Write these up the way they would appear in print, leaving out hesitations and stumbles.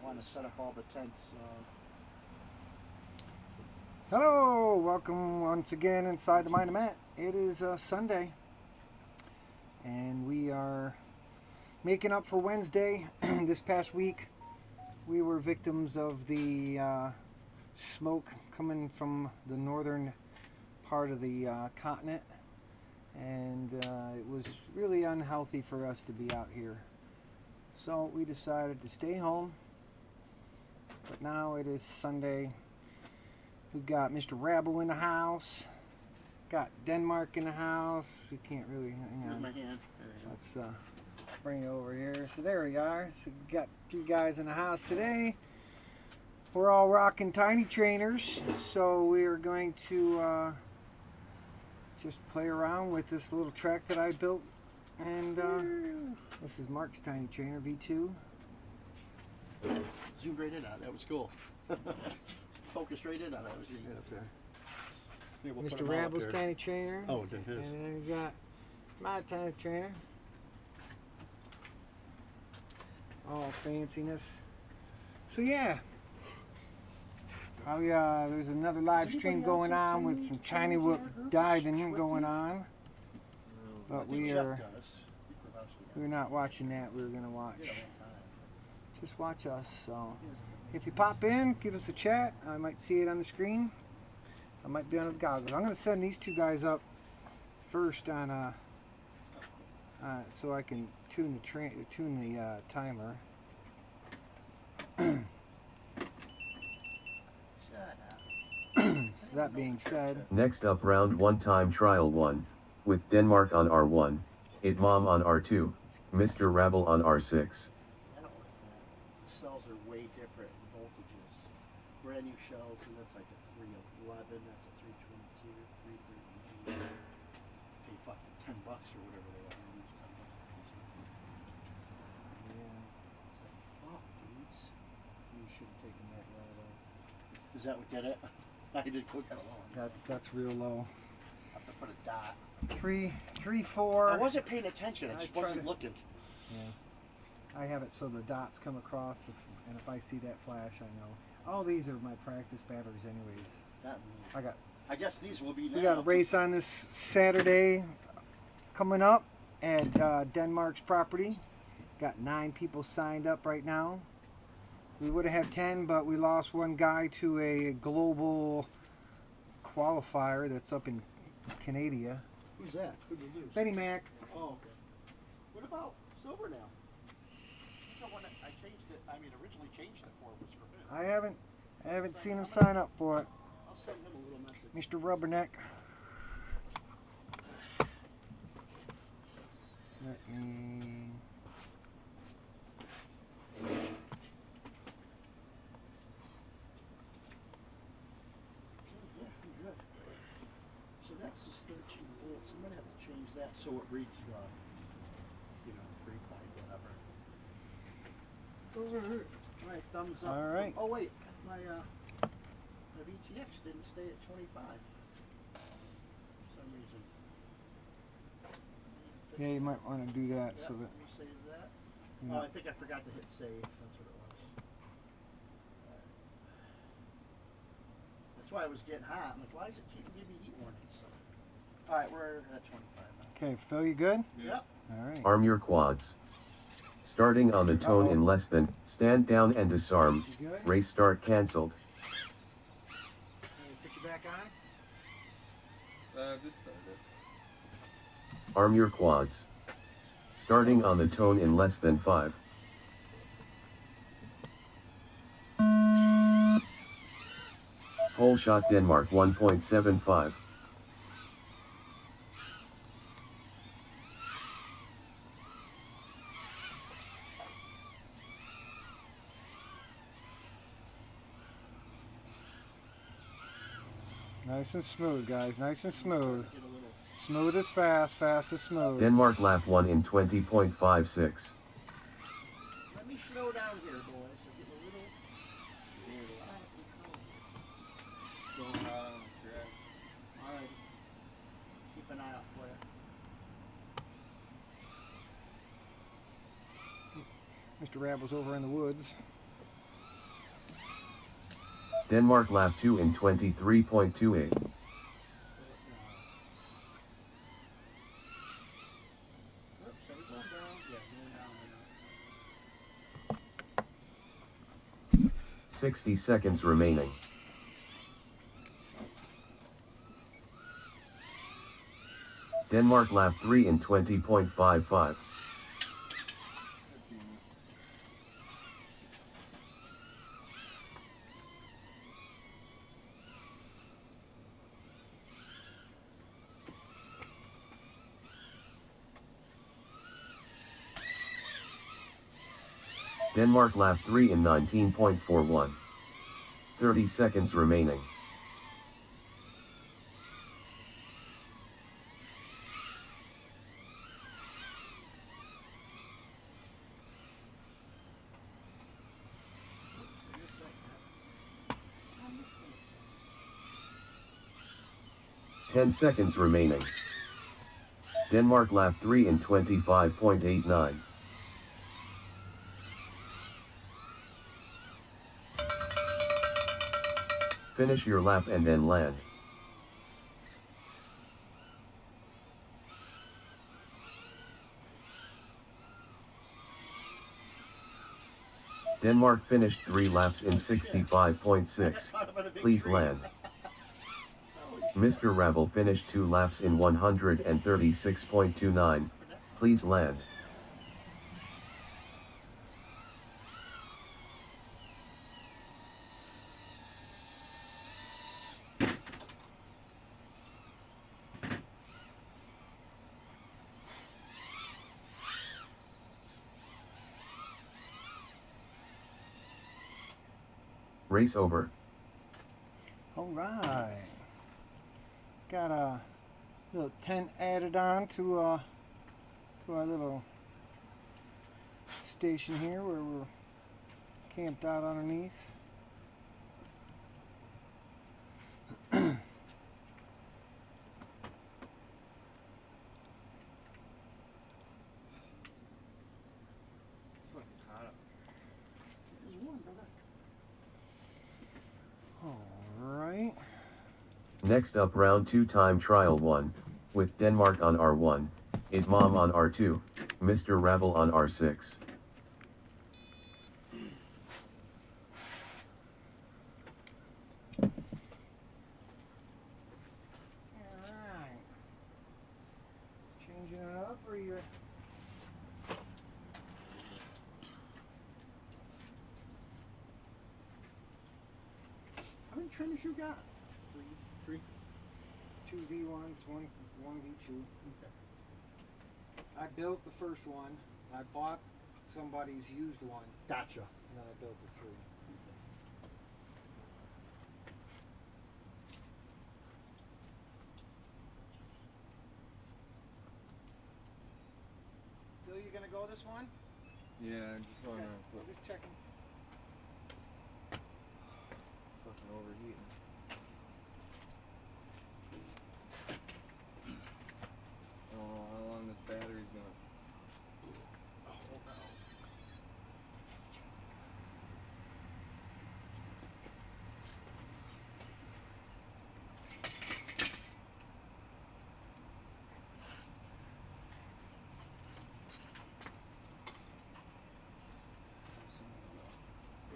want to set up all the tents. Hello, welcome once again inside the Mind of Matt. It is Sunday, and we are making up for Wednesday. This past week, we were victims of the smoke coming from the northern part of the continent, and it was really unhealthy for us to be out here. So we decided to stay home, but now it is Sunday. We've got Mr. Rabble in the house, got Denmark in the house. You can't really, hang on. My hand. Let's bring it over here. So there we are. So we got two guys in the house today. We're all rocking tiny trainers, so we are going to just play around with this little track that I built. And this is Mark's tiny trainer V2. Zoomed right in on it. That was cool. Focused right in on it. That was right up there. Here, we'll Mr. Rabble's tiny trainer. Oh, then his. And then we got my tiny trainer. All fanciness. So yeah. There's another live stream going on with some tiny whoop diving going on. But we're not watching that. We're gonna watch. Just watch us. So if you pop in, give us a chat. I might see it on the screen. I might be under the goggles. I'm gonna send these two guys up first on so I can tune the timer. That being said, next up, round 1 time trial 1, with Denmark on R1, Itmom on R2, Mr. Rabble on R6. I don't like that. The cells are way different voltages. Brand new shells, and that's like a 311, that's a 322, 330. Pay fucking $10 or whatever they are. Use $10 a piece. Yeah. It's like, fuck, dudes. you should have taken that low. Is that what did it? I did cook that alone. That's real low. I have to put a dot. 3, 4. I wasn't paying attention. I just wasn't looking. Yeah. I have it so the dots come across, and if I see that flash, I know. All these are my practice batteries, anyways. I guess these will be now. We got a race on this Saturday coming up at Denmark's property. Got 9 people signed up right now. We would have had 10, but we lost one guy to a global qualifier that's up in Canada. Who's that? Who did you lose? Benny Mac. Oh, okay. What about Silver now? The one that I changed it. I mean, originally changed it for was for him. I haven't seen him sign up for it. I'll send him a little message. Mr. Rubberneck. Let me. So that's just 13 volts. I'm gonna have to change that so it reads the, 3 point whatever. All right, thumbs up. All right. Oh wait, my VTX didn't stay at 25 for some reason. Yeah, you might want to do that so that. Let me save that. No. Oh, I think I forgot to hit save. That's what it was. That's why I was getting hot. I'm like, why is it keeping giving me heat warnings? So, all right, we're at 25 now. Okay, Phil, you good? Yep. All right. Arm your quads. Starting on the tone in less than, stand down and disarm. You good? Race start cancelled. Put you back on? Just started. Arm your quads. Starting on the tone in less than 5. Whole shot Denmark 1.75. Nice and smooth, guys. Nice and smooth. Smooth is fast, fast is smooth. Denmark lap 1 in 20.56. Let me slow down here, boys. So get a little Going out on the track. All right. Keep an eye out for you. Mr. Rabble's over in the woods. Denmark lap 2 in 23.28. Oops, everything down. Yeah, going down right now. 60 seconds remaining. Denmark lap 3 in 20.55. 'Denmark lap 3 in 19.41. 30 seconds remaining. Ten seconds remaining. Denmark lap 3 in 25.89. Finish your lap and then land. Denmark finished 3 laps in 65.6. Please land. Mr. Ravel finished 2 laps in 136.29. Please land. Race over. All right. Got a little tent added on to our little station here where we're camped out underneath. Fucking hot up. It's warm, brother. All right. Next up round 2 time trial 1, with Denmark on R1, Itmam on R2, Mr. Ravel on R6. Alright. Changing it up or you How many trimmers you got? Three. two V1s, one V2. Okay. I built the first one. I bought somebody's used one, Gotcha. and then I built the three. Bill, you gonna go this one? Yeah, I just wanna put Just checking. fucking overheating. I don't know how long this battery's gonna hold out.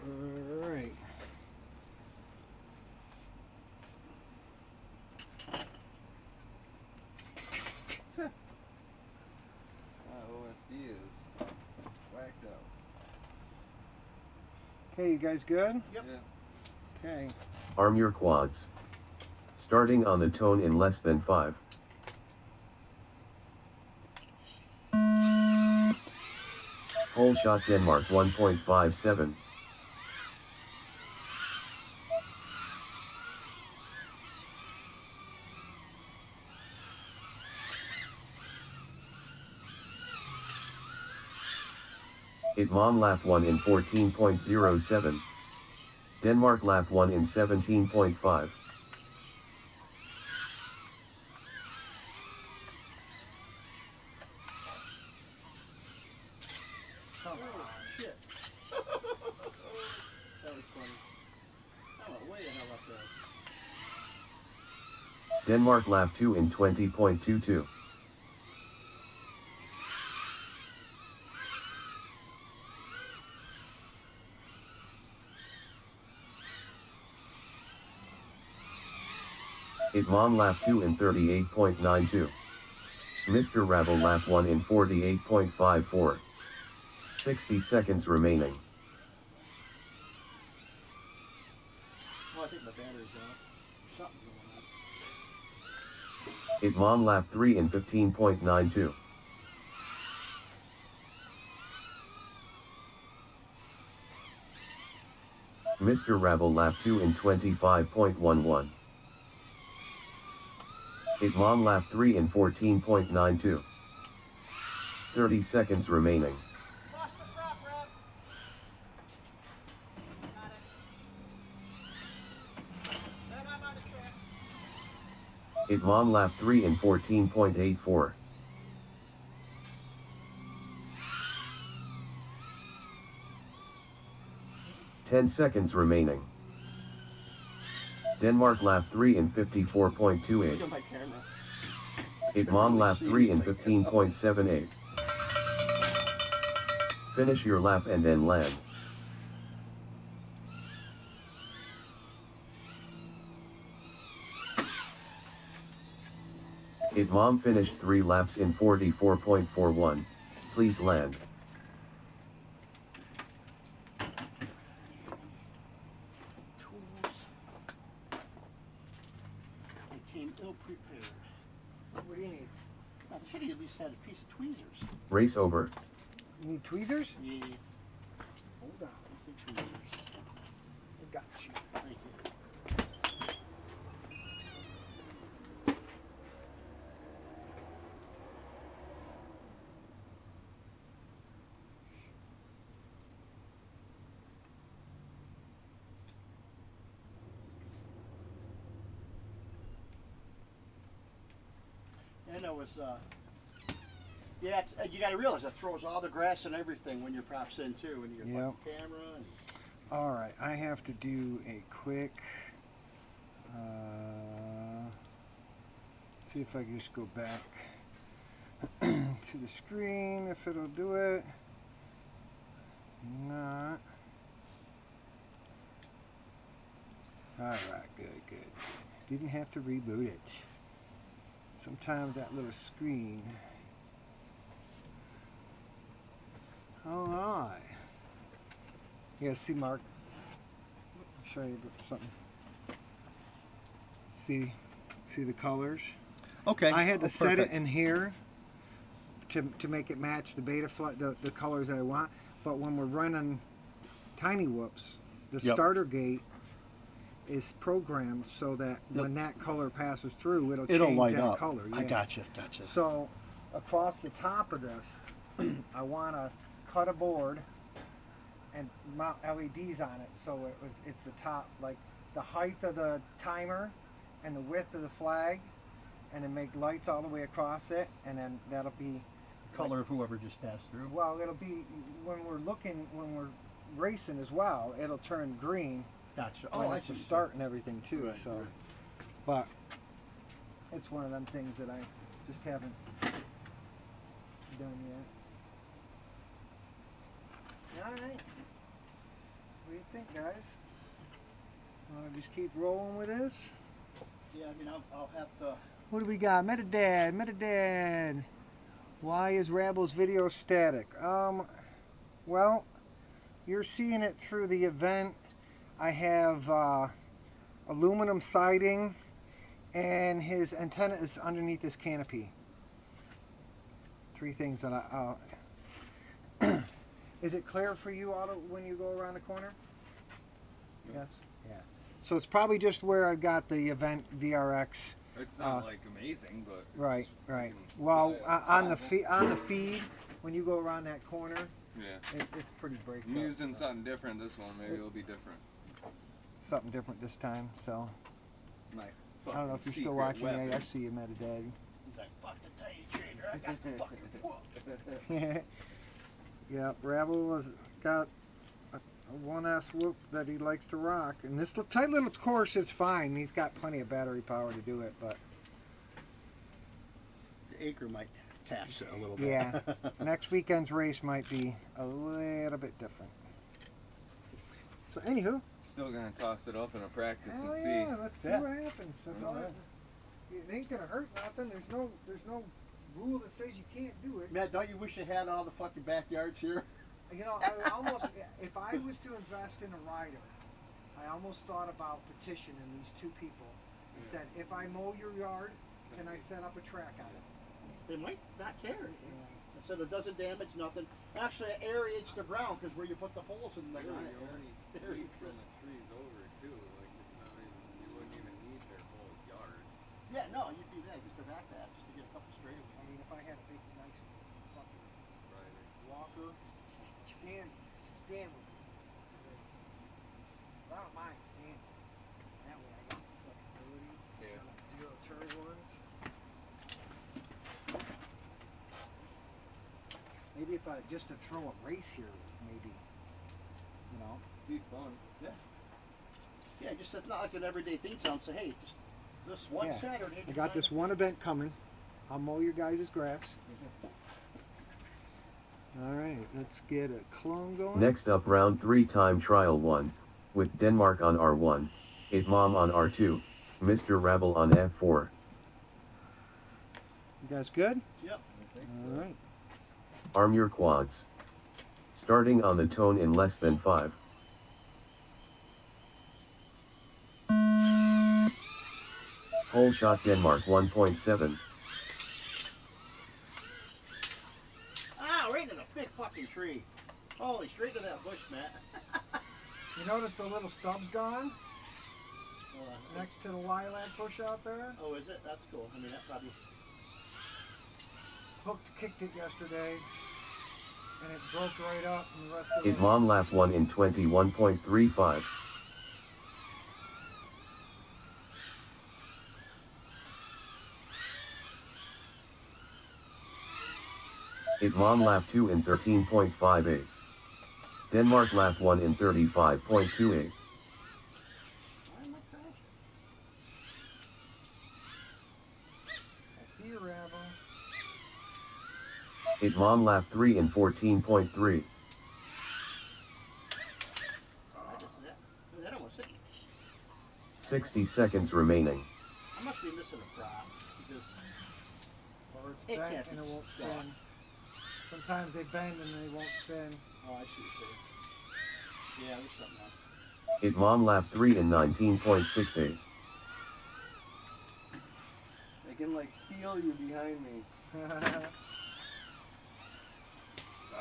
All right. OSD is whacked out. Okay, you guys good? Yep. Yeah. Okay. Arm your quads. Starting on the tone in less than 5. Whole shot Denmark 1.57. Itmam lap 1 in 14.07. Denmark lap 1 in 17.5. Come on. Shit. That was funny. I went way Denmark lap 2 in 20.22. Itmam lap 2 in 38.92. Mr. Rabble lap 1 in 48.54. 60 seconds remaining. Oh, I think my battery's off. Something's going on. Itmam lap 3 in 15.92. Mr. Rabble lap 2 in 25.11. Itmam lap 3 in 14.92. 30 seconds remaining. Lost the prop, Rob. Got it. Then I'm on the track. Itmam lap 3 in 14.84. Ten seconds remaining. Denmark lap 3 in 54.28. Look at my camera. Itmam lap 3 in 15.78. Finish your lap and then land. Itmam finished 3 laps in 44.41. Please land. Tools. They came ill prepared. What do you need? I should have at least had a piece of tweezers. Race over. You need tweezers? Yeah. Hold on. Piece of tweezers. I got you. Thank you. And it was, yeah, you got to realize that throws all the grass and everything when your prop's in too, when you got the camera. And All right, I have to do a quick. See if I can just go back to the screen if it'll do it. Not. All right, good. Didn't have to reboot it. Sometimes that little screen. All right. Yeah, see, Mark. I'll show you something. See the colors. okay, I had to set it in here to make it match the beta the colors I want. But when we're running Tiny Whoops, the Yep. starter gate is programmed so that when that color passes through, it'll change light that up. color. I yeah. gotcha. So across the top of this, I want to cut a board and mount LEDs on it so it's the top, like the height of the timer and the width of the flag, and then make lights all the way across it, and then that'll be Color of whoever just passed through. well, it'll be when we're racing as well, it'll turn green Gotcha. when I it's a see. start and everything too. Right, so right. but it's one of them things that I just haven't done yet. All right. What do you think, guys? Want to just keep rolling with this? Yeah, I mean, I'll have to. What do we got? Metadad. Why is Rabble's video static? Well, you're seeing it through the event. I have aluminum siding, and his antenna is underneath this canopy. Three things that I. Is it clear for you all when you go around the corner? Yes. Yeah. So it's probably just where I've got the event VRX. It's not like amazing, but it's Right. fucking- Well, yeah, on the feed, when you go around that corner, yeah. it's pretty break. I'm using something different this one. Maybe it'll be different. Something different this time. So My I don't know if you're still watching. I see you, Metadad. He's like, fuck the tiny trainer. I got the fucking whoop. Yeah, Rabble has got a 1S whoop that he likes to rock, and this tight little course is fine. He's got plenty of battery power to do it, but acre might tax it a little bit. Yeah. Next weekend's race might be a little bit different. So, anywho. Still gonna toss it up in a practice Hell and yeah, see. let's see Yeah. what happens. That's all. It ain't gonna hurt nothing. There's no rule that says you can't do it. Matt, don't you wish you had all the fucking backyards here? You know, I almost, if I was to invest in a rider, I almost thought about petitioning these two people and said, if I mow your yard, can I set up a track on it? They might not care. And I said it doesn't damage nothing. Actually, it aerates the ground because where you put the holes in the Really, ground, you only it need aerates from it. the trees over too. Like it's not even, you wouldn't even need their whole yard. Yeah, no, you'd be there just to back that, just to get a couple straight. I mean, if I had a big, nice fucking Right. walker, stand with me. I don't mind standing. That way I got the flexibility. Yeah. On the zero turn ones. Maybe if I just to throw a race here, maybe. You know. Be fun. Yeah. Yeah, just it's not like an everyday thing. Tell them, say, hey, just this one Yeah. Saturday. I got this one event coming. I'll mow your guys' grass. All right, let's get a clone going. Next up, round 3 time trial 1, with Denmark on R1, Itmom on R2, Mr. Rabble on F4. You guys good? Yep. I think All so. right. Arm your quads. Starting on the tone in less than 5. Hole shot Denmark 1.7. Ah, right into the big fucking tree. Holy, straight to that bush, Matt. You notice the little stub's gone Hold on. next to the lilac bush out there? Oh, is it? That's cool. I mean, that probably. Kicked it yesterday, and it broke right up, and the rest of it. Itmom lap 1 in 21.35. Itmom lap 2 in 13.58. Denmark lap 1 in 35.28. Why am I crashing? I see you, Rabble. Itmom lap 3 in 14.3. I just that almost hit me. 60 seconds remaining. I must be missing a prop because Or it's It bent can't and it be won't stuck. spin. Sometimes they bend and they won't spin. oh, I see what you're saying. Yeah, there's something else. Itmom lap 3 in 19.68. I can like feel you behind me.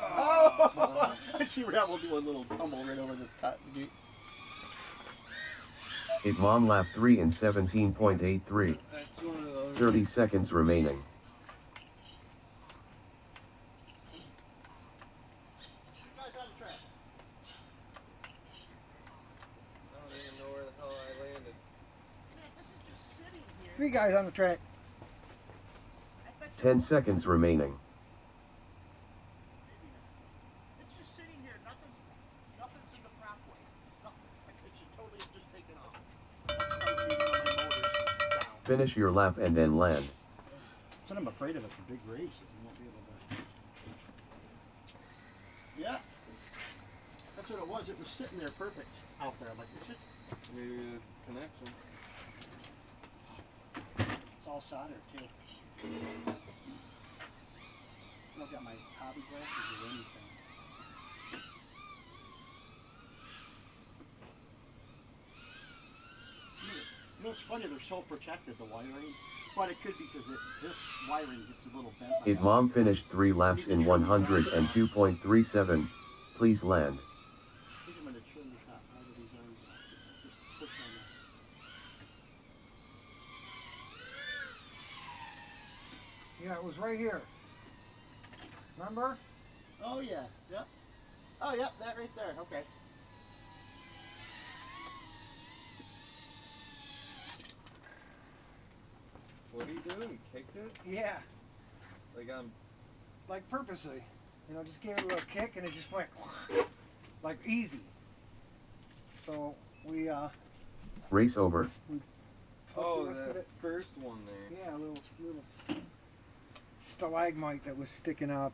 Oh! I see Rebel do a little tumble right over the top of the gate. Itmom lap 3 in 17.83. That's one of those. 30 seconds remaining. You guys on the track. I don't even know where the hell I landed. Man, this is just sitting here. 3 guys on the track. I bet you 10 seconds remaining. maybe not. It's just sitting here. Nothing's in the prop way. Nothing. Like it should totally have just taken off. That's tells me one of my motors is down. Finish your lap and then land. That's what I'm afraid of at the big races. You won't be able to. Yeah. That's what it was. It was sitting there perfect out there. I'm like, it should. Maybe a connection. It's all soldered too. I don't got my hobby glasses or anything. You know what's funny? They're so protected, the wiring. But it could be because this wiring gets a little bent. by that. Itmom finished 3 laps in 102.37. Please land. I think I'm going to trim the top part of these arms off. Just push on that. Yeah, it was right here. Remember? Oh yeah, yep. Oh yep, that right there. Okay. What are you doing? Kicked it? Yeah, Like I'm. like purposely. You know, just gave it a little kick and it just went like easy. So we Race over. put Oh, the rest of that it. first one there. Yeah, a little stalagmite that was sticking out.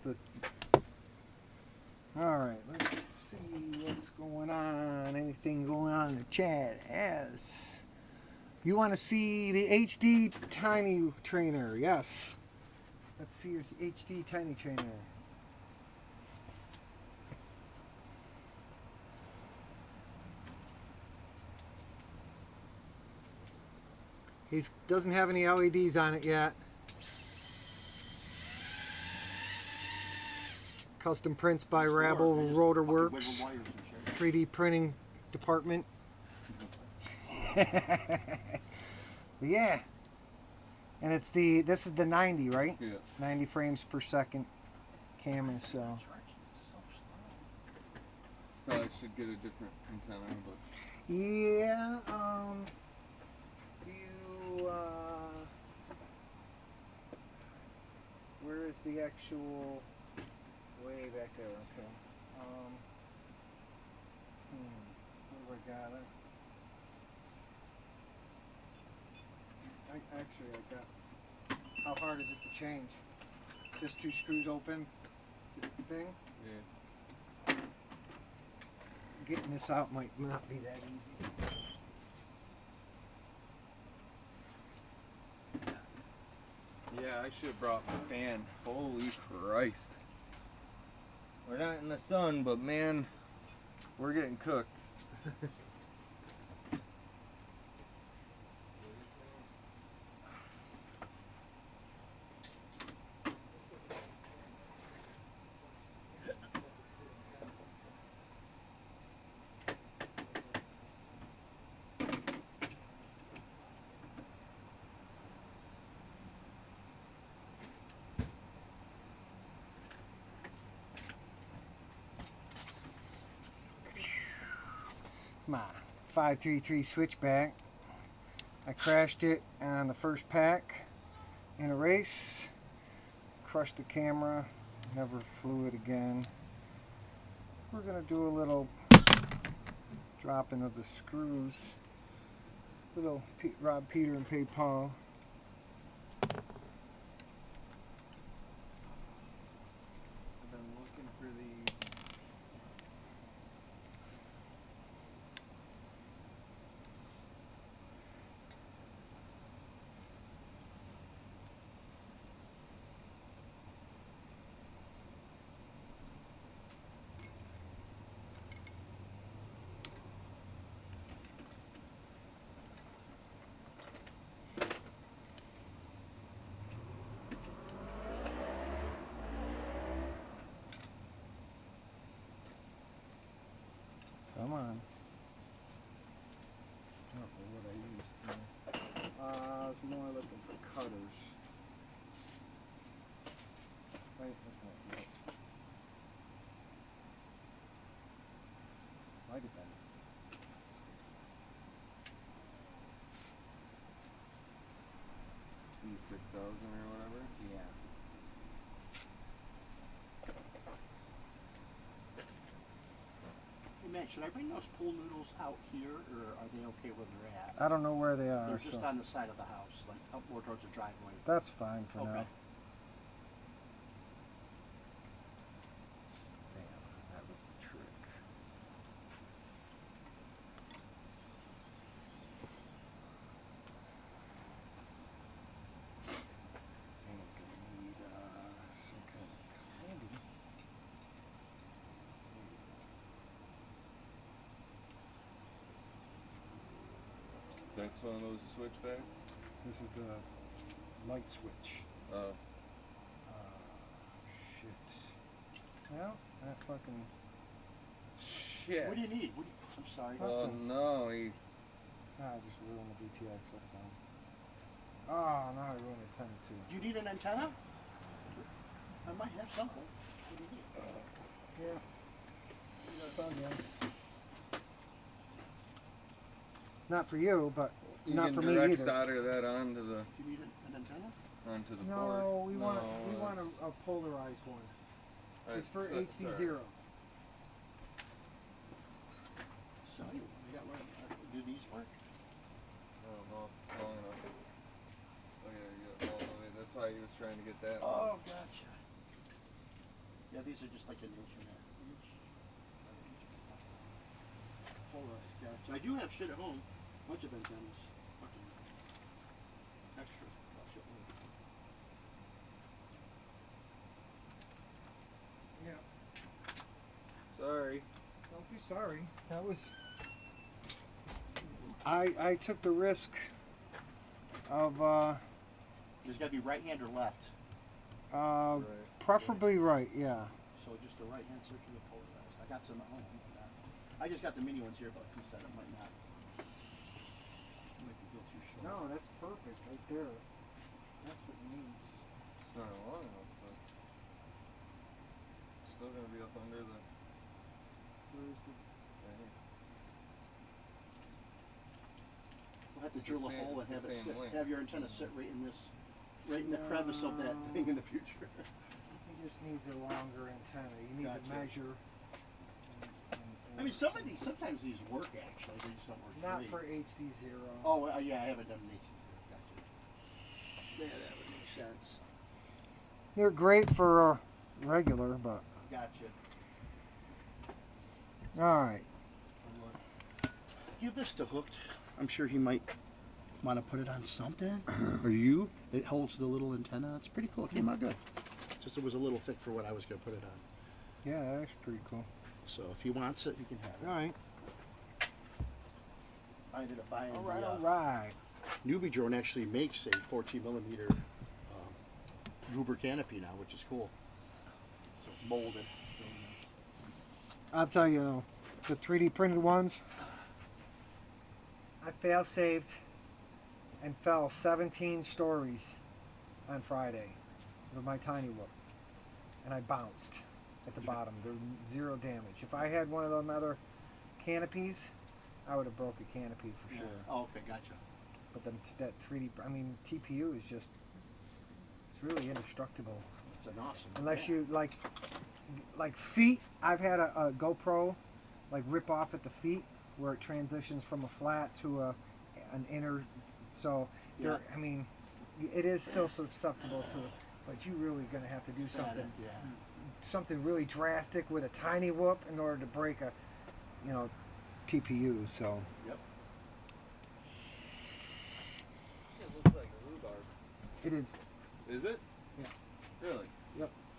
Alright, let's see what's going on. Anything going on in the chat? Yes. You want to see the HD Tiny Trainer? Yes. Let's see your HD Tiny Trainer. He doesn't have any LEDs on it yet. Custom prints by Rabble Rotorworks, 3D printing department. Yeah. And it's this is the 90, right? Yeah. 90 frames per second camera, so. Probably should get a different antenna, but Yeah, where is the actual, way back there, okay. Where do I got it? I got, how hard is it to change? Just 2 screws open thing? yeah. Getting this out might not be that easy. Yeah, I should have brought my fan. Holy Christ. We're not in the sun, but man, we're getting cooked. My 533 switchback. I crashed it on the first pack in a race. Crushed the camera. Never flew it again. We're gonna do a little dropping of the screws. Little rob Peter and pay Paul. I've been looking for these. Come on. I don't know what I used here. I was more looking for cutters. Wait, that's not it. Might have been. E6000 or whatever. Yeah. Hey Matt, should I bring those pool noodles out here, or are they okay where they're at? I don't know where they are. They're just so on the side of the house, like up more towards the driveway. that's fine for Okay. now. Damn, that was the trick. And I'm gonna need some kind of candy. That's one of those switchbacks. This is the light switch. Oh, Shit. Well, that fucking. shit. What do you need? I'm sorry. Oh no, he. I just ruined the DTX, that's all. Oh, now I ruined the 10 too. You need an antenna? I might have something. What do you need? Yeah. Fun, yeah. Not for you, but You not can for me direct either. solder that onto the You need an antenna? onto the board. No, we want that's- a polarized one. It's for that's HD0. So you got one. Do these work? I don't know if it's long enough. Oh yeah, you got all the way. That's why he was trying to get that. Oh, gotcha. Yeah, these are just like an inch and a half. Polarized, gotcha. I do have shit at home. Bunch of antennas. Fucking extra. I'll ship them. Yeah. Sorry. Don't be sorry. That was. I took the risk of There's got to be right hand or left. Right. preferably right. Yeah. So just a right hand circular polarized. I got some at home. I just got the mini ones here, but he said it might not. It might be a little too short. No, that's perfect right there. That's what it needs. It's not long enough, but still gonna be up under the. Where's the? Right. We'll have to It's drill the a same- hole it's and have the it same sit, length. have your antenna sit right in this, right in the crevice of that thing in the future. He just needs a longer antenna. You need to Gotcha. measure. I mean, sometimes these work actually. They just don't work. Not great. for HD0. Oh yeah, I haven't done an HD. Gotcha. Yeah, that would make sense. They're great for regular, but Gotcha. all right. Give this to Hooked. I'm sure he might want to put it on something. Or you? It holds the little antenna. It's pretty cool. It came out good. Just it was a little thick for what I was going to put it on. Yeah, that's pretty cool. So if he wants it, he can have it. All right. I ended up buying All right. the All right. Newbie Drone actually makes a 14 millimeter Goober canopy now, which is cool. So it's molded. I'll tell you, the 3D printed ones, I fail saved and fell 17 stories on Friday with my tiny whoop, and I bounced at the bottom. There was zero damage. If I had one of them other canopies, I would have broke a canopy for sure. Oh, okay, gotcha. But then that 3D, I mean, TPU is just, it's really indestructible. It's an awesome. Unless you like feet. I've had a GoPro like rip off at the feet where it transitions from a flat to an inner. So Yeah. I mean, it is still susceptible to. But you really gonna have to do It's bad, something, yeah. something really drastic with a tiny whoop in order to break a, TPU. So Yep. It looks like a rhubarb. it is. Is it? Yeah. Really?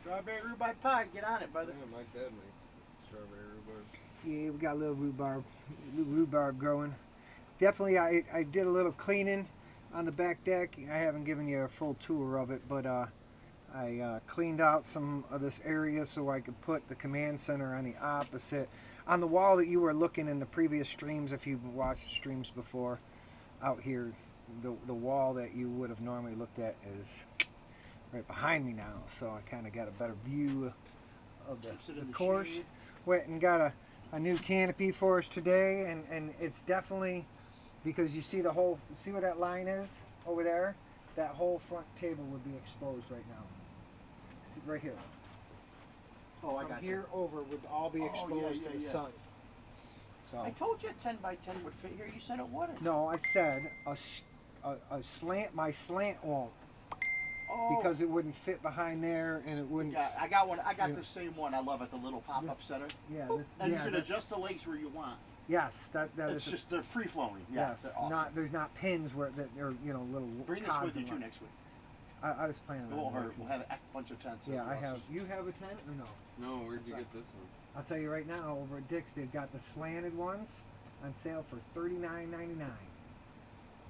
Strawberry rhubarb pie. Get on it, brother. Yeah, my dad makes strawberry rhubarb. Yeah, we got a little rhubarb growing. Definitely, I did a little cleaning on the back deck. I haven't given you a full tour of it, but I cleaned out some of this area so I could put the command center on the opposite. On the wall that you were looking in the previous streams, if you've watched streams before, out here, the wall that you would have normally looked at is right behind me now. So I kind of got a better view of Keeps it the in the course. shade. Went and got a new canopy for us today, and it's definitely, because you see see where that line is over there? That whole front table would be exposed right now. See, right here. Oh, I From got here over would all be Oh, exposed yeah, to the yeah. sun. So I told you a 10 by 10 would fit here. You said it wouldn't. no, I said a slant. My slant won't, Oh, because it wouldn't fit behind there, and it wouldn't. I got one. I got Yeah. the same one. I love it. The little pop-up This- center. Yeah, Boop, that's, and yeah, you can that's- adjust the legs where you want. Yes, that It's is. just they're free flowing. Yeah, Yes, they're awesome. not there's not pins where that they're little. Bring this cogs with you in too line. next week. I was planning It on won't hurt. next We'll week. have a bunch of tents. Yeah, It'll I be have. awesome. You have a tent or no? No, where'd you That's get this one? I'll tell you right now. Over at Dick's, they've got the slanted ones on sale for $39.99.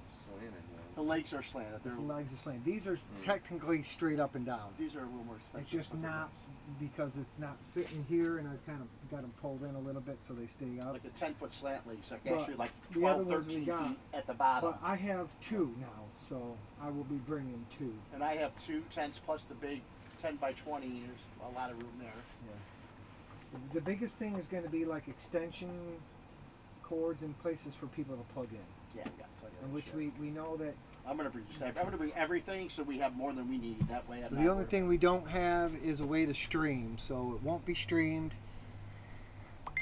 Slanted The one. legs are slanted. They're, These legs are slanted. These are technically straight up and down. these are a little more expensive. It's just but they're not nice. because it's not fitting here, and I've kind of got them pulled in a little bit so they stay up. Like a 10-foot slant legs, like But actually like the other 12, ones we 13 got- feet at the bottom. But I have two now, so I will be bringing two. And I have 2 tents plus the big 10 by 20. There's a lot of room there. The biggest thing is going to be like extension cords and places for people to plug in, Yeah, we got plenty of in which shit. we know that I'm gonna bring just I'm gonna bring everything so we have more than we need. That way, I'm the not only worried. thing we don't have is a way to stream, so it won't be streamed,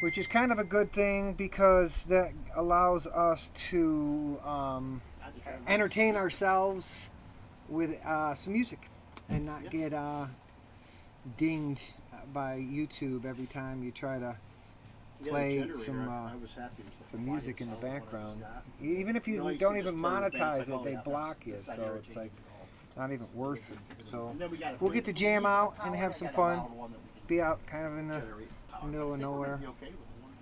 which is kind of a good thing because that allows us to I just try to entertain remember- ourselves with some music and not Yep. get dinged by YouTube every time you try to Yeah, play the generator, some I was happy. It was the some music in the quietest background. sound one I just got. Even if you know, I used don't to even just turn the band, monetize it's like, it, they oh, block you. that's not So it's like irritating at all. not even worth it. So And then we got a we'll get to big jam out power, and I have got some a fun. loud one that we can Be out kind of in the generate power. middle I of think we're gonna nowhere. be okay with the one.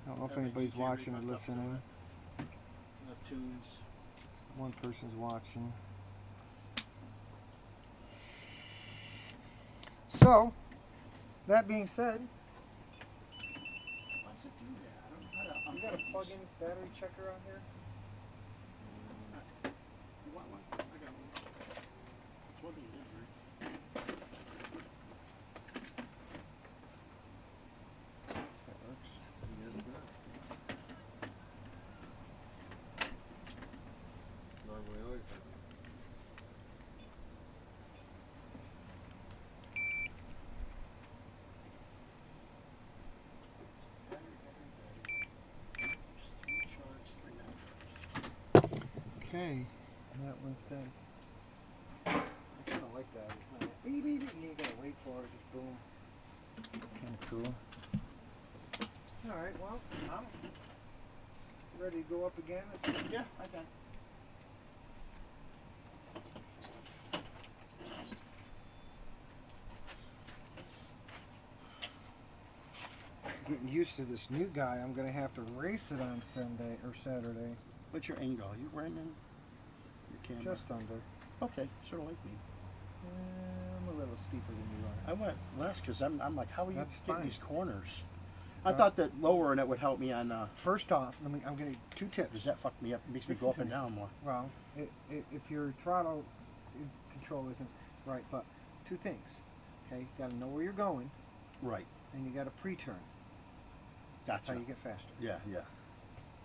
I don't know if Have a anybody's DJ watching or hooked up to listening. it. The tunes. One person's watching. So, that being said, Why does it do that? I don't know how to. you got a plug-in battery checker on here? You want one? I got one. It's one thing you didn't, right? Yes, that works. Normally always have. There's 3 charged, 3 not charged. Okay, that one's done. I kind of like that. It's not beep beep beep. You gotta wait for it. Just boom. Kind of cool. All right. Well, I'm ready to go up again. Yeah, I got it. Getting used to this new guy. I'm gonna have to race it on Sunday or Saturday. What's your angle? You running your camera? Just under. Okay, sort of like me. I'm a little steeper than you are. I went less because I'm like, how are you That's getting fine. these corners? I thought that lowering it would help me on. First off, I'm gonna 2 Does tips. that fuck me up? It makes me Listen go up to and me. down more. Well, if your throttle control isn't right, but 2 things. Okay, you gotta know where you're going, Right. and you gotta pre-turn. That's Gotcha. how you get faster. Yeah, yeah.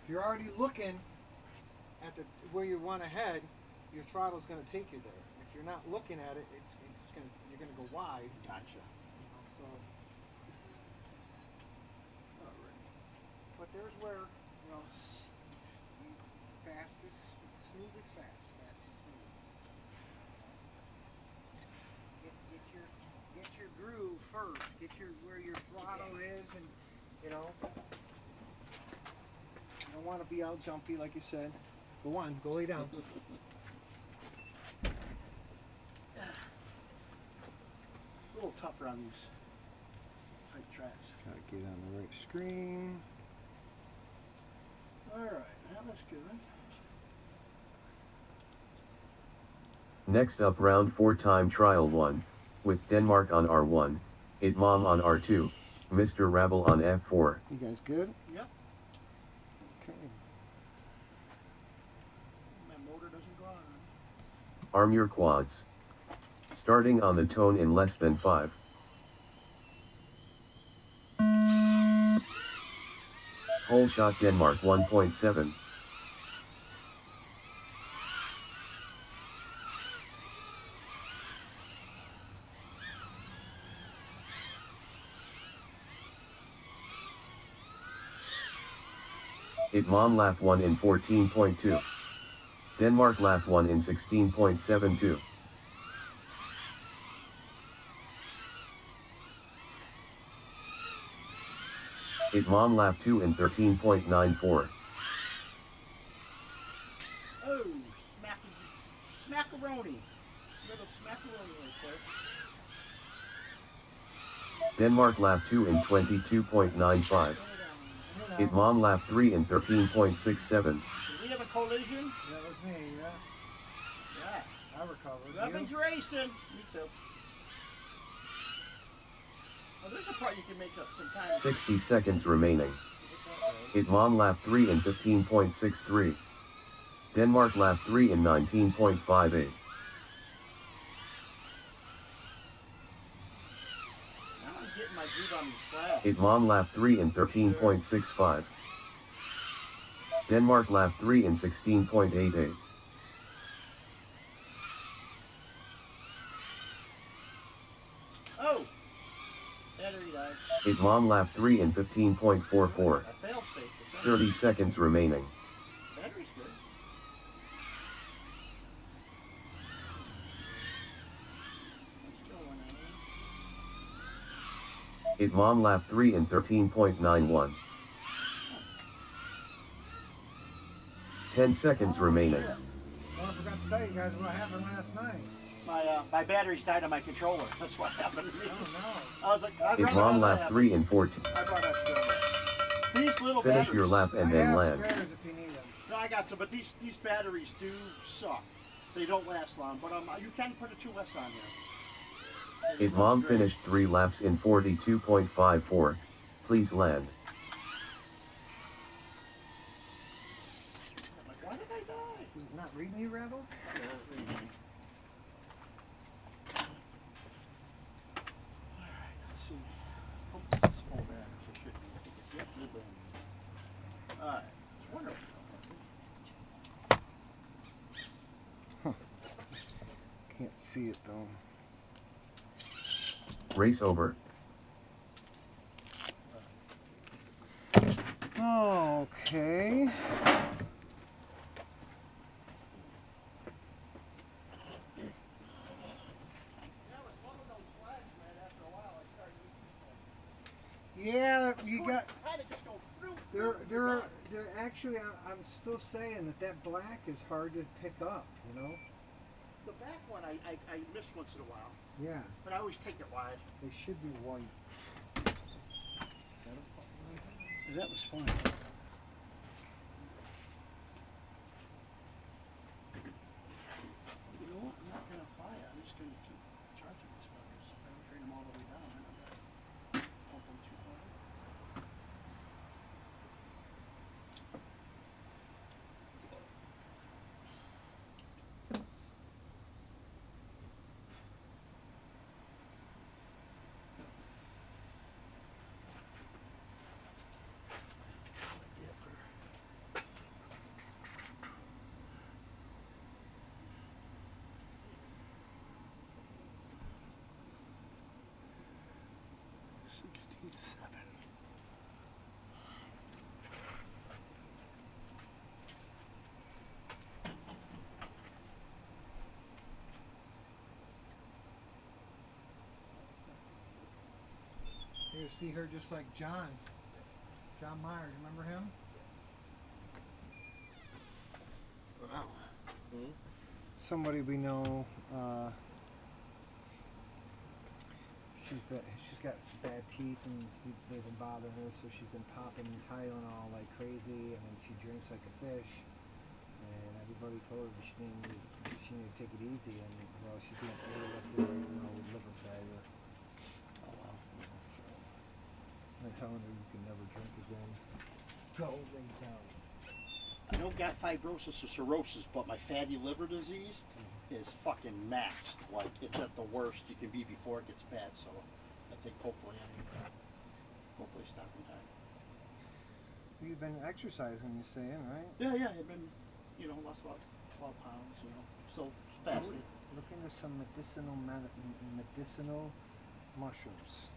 If you're already looking at the where you want to head, your throttle's going to take you there. If you're not looking at it, you're going to go wide. Gotcha. So, but there's where fast is smooth is fast. Fast is smooth. Get your groove first. Get where your throttle is, and you don't want to be all jumpy like you said. Go on, go lay down. A little tougher on these tight tracks. Gotta get on the right screen. All right, that looks good. Next up round 4 time trial 1, with Denmark on R1, It Mom on R2, Mr. Rabble on F4. You guys good? Yep. Okay. My motor doesn't go on. Arm your quads. Starting on the tone in less than 5. Whole shot Denmark 1.7. It Mom lap 1 in 14.2. Denmark lap 1 in 16.72. It Mom lap 2 in 13.94. Oh, smackaroni. Little smackaroni right there. Denmark lap 2 in 22.95. It Mom lap 3 in 13.67. Did we have a collision? That was me, yeah. Yeah. I recovered. Nothing's racing. Me too. Oh, there's a part you can make up some time. 60 seconds remaining. It Mom lap 3 in 15.63. Denmark lap 3 in 19.58. I'm getting my groove on these flags. It Mom lap 3 in 13.65. Denmark lap 3 in 16.88. Oh! Battery died. It Mom lap 3 in 15.44. I failed safe. 30 seconds remaining. Battery's good. It mom lap 3 in 13.91. 10 seconds remaining. Well, I forgot to tell you guys what happened last night. My batteries died on my controller. That's what happened to me. Oh I was like, I'd It rather mom have that lap happen. 3 in 14. I brought extra. These little Finish batteries. your lap no. and I then have land. spares if you need them. No, I got some, but these batteries do suck. They don't last long, but you can put a 2S on here. It mom finished 3 laps in 42.54. Please land. I'm like, why did I die? Not reading you, Rebel? Alright, let's see. Hope this is full batteries. It should be. Yep, they're brand new. Alright, it's wonderful. Can't see it though. Race over. Okay. Yeah, you got. They're actually. I'm still saying that black is hard to pick up. You know. The back one I miss once in a while, Yeah, but I always take it wide. they should be white. That was fun. You know what? I'm not gonna fly it. I'm just gonna keep charging these fuckers. I don't train them all the way down. I'm not gonna pump them too far. You see her just like John Myers. Remember him? Wow. Somebody we know. She's got some bad teeth and they've been bothering her, so she's been popping Tylenol like crazy, and then she drinks like a fish. And everybody told her she needed to take it easy, and well, she didn't really left her, with liver failure. Oh wow. So I'm telling her you can never drink again. Go lay down. I don't got fibrosis or cirrhosis, but my fatty liver disease is fucking maxed. Like, it's at the worst you can be before it gets bad. So I think hopefully stop in time. You've been exercising, you're saying, right? Yeah. I've been, lost about 12 pounds. Still fasting. Look into some medicinal mushrooms.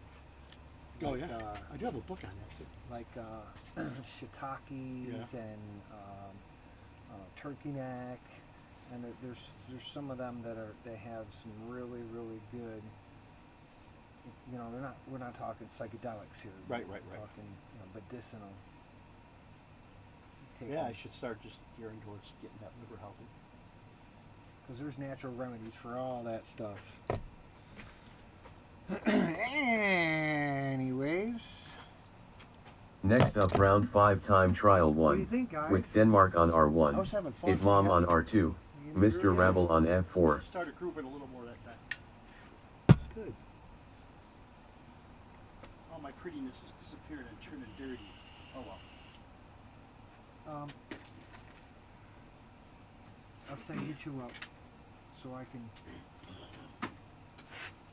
Oh Like, yeah, I do have a book on that too. Like shiitakes and turkey neck, and there's some of them they have some really good. We're not talking psychedelics here. Right. We're talking medicinal. Yeah, I should start just gearing towards getting that liver healthy. Because there's natural remedies for all that stuff. Anyways. Next up, round 5 time trial What do 1. you think, guys? With Denmark on I was R1. having fun. It mom Yeah. on R2. Mr. Rabble on F4. Started grooving a little more that time. Good. All my prettiness has disappeared and turned it dirty. Oh well. I'll send you two up so I can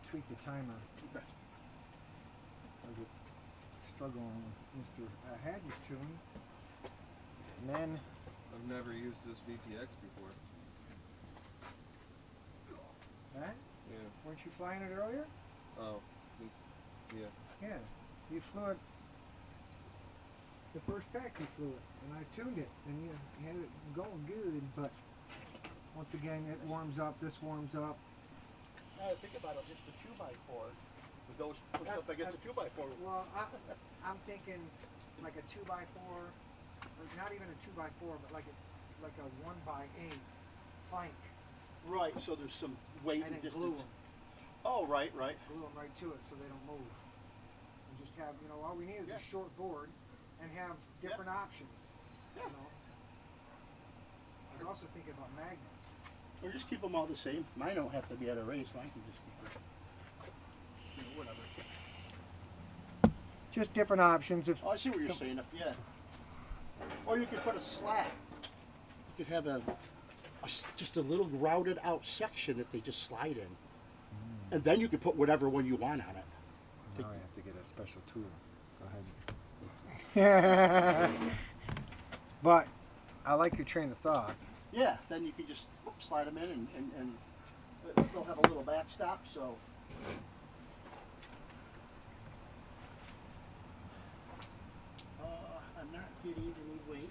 tweak the timer. Okay. I get struggling with Mr. Hadley's tune. And then I've never used this VTX before. that? Yeah. Weren't you flying it earlier? Oh. Yeah. Yeah. You flew it. The first pack you flew it, and I tuned it, and you had it going good. But once again, it warms up. This warms up. Now I think about it, just a 2x4. It goes pushed up against a 2x4. Well, I'm thinking like a 2x4, or not even a 2x4, but like a 1x8 plank, Right, so there's some weight and and then glue distance. them. Oh, right, right. Glue them right to it so they don't move. And just have, all we need is Yeah. a short board and have different options. Yeah. I was also thinking about magnets. Or just keep them all the same. Mine don't have to be at a race. Mine can just be, whatever. Just different options. If Oh, I see what you're so- saying. Yeah. Or you could put a slat. You could have just a little routed out section that they just slide in. And then you could put whatever one you want on it. Now I have to get a special tool. Go ahead. But I like your train of thought. Yeah, then you can just slide them in and they'll have a little backstop, so. I'm not getting any weight.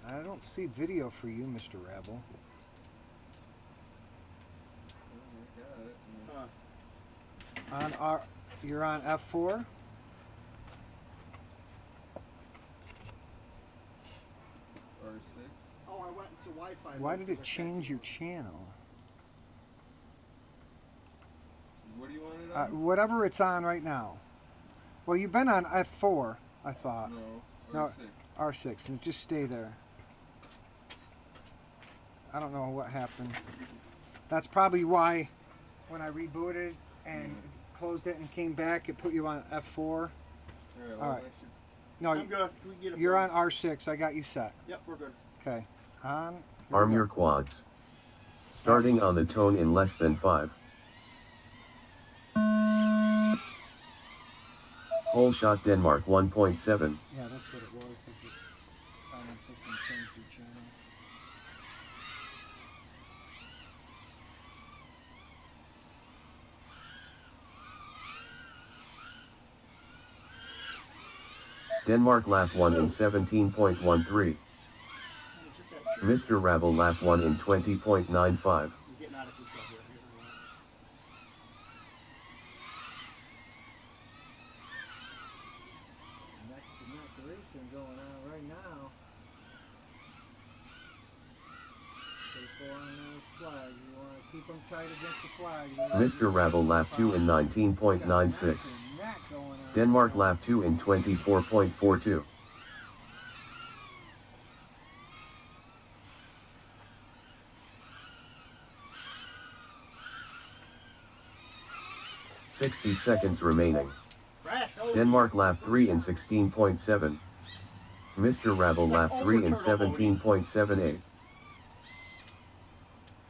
I don't see video for you, Mr. Rabble. You're on F4. R6. Oh, I went into Wi-Fi. Why mode did it because I change can't- your channel? What do you want it on? Whatever it's on right now. Well, you've been on F4, I thought. No, No. R6. R6, and just stay there. I don't know what happened. That's probably why when I rebooted and closed it and came back, it put you on F4. Alright, well, All right. I should- No, I'm good. We can get it you're on going. R6. I got you set. Yep, we're good. Okay. On. here we Arm go. your quads. Starting on the tone in less than 5. Whole shot Denmark 1.7. Yeah, that's what it was. This is timing system changed your channel. Denmark lap 1 in 17.13. Mr. Rabble lap 1 in 20.95. You're getting out of control here. Not racing going on right now. Stay four on those flags. You want to keep them tight against the flag. Mr. Rabble lap 2 in 19.96. Denmark lap 2 in 24.42. "60 seconds remaining. Rash, oh, Denmark lap 3 in 16.7. Mr. Rabble lap 3 in 17.78.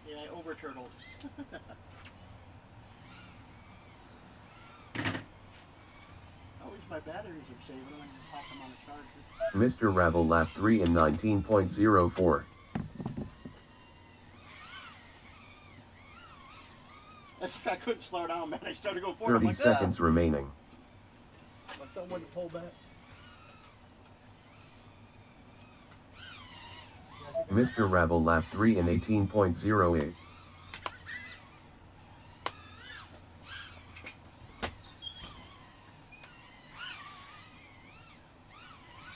Yeah, I over-turtled. Always my batteries are saving when you pop them on a charger. Mr. Rabble lap 3 in 19.04. I couldn't slow down, man. I started going forward. 30 I'm like, seconds remaining. My thumb wouldn't pull back. Mr. Rabble lap 3 in 18.08.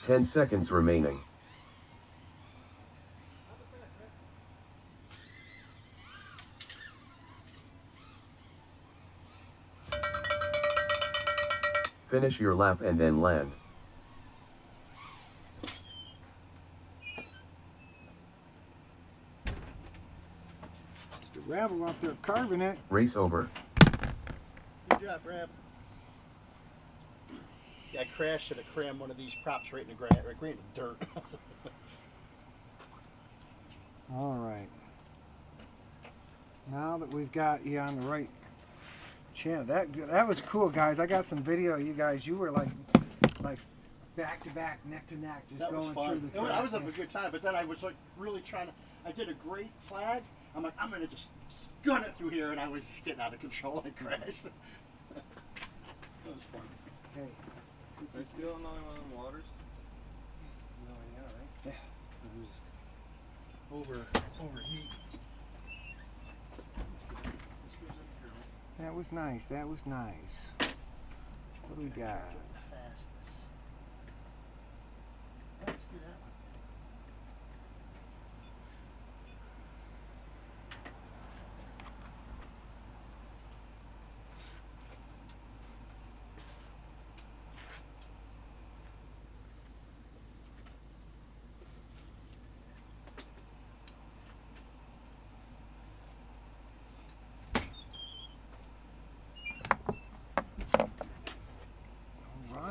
"10 seconds remaining. Finish your lap and then land. Mr. Rabble out there carving it. Race over. Good job, Brad. Yeah, I crashed and I crammed one of these props right in the right in the dirt. All right. Now that we've got you on the right channel, that was cool, guys. I got some video of you guys. You were like back to back, neck to neck, just That was going fun. through the I was track. having a good time, but then I was like really trying to. I did a great flag. I'm like, I'm gonna just gun it through here, and I was just getting out of control and crashed. That was fun. Okay. Are you still on the waters? No, yeah, right? Yeah. It was overheat. That was nice. That was nice. What do we got? Fastest. Let's do that one.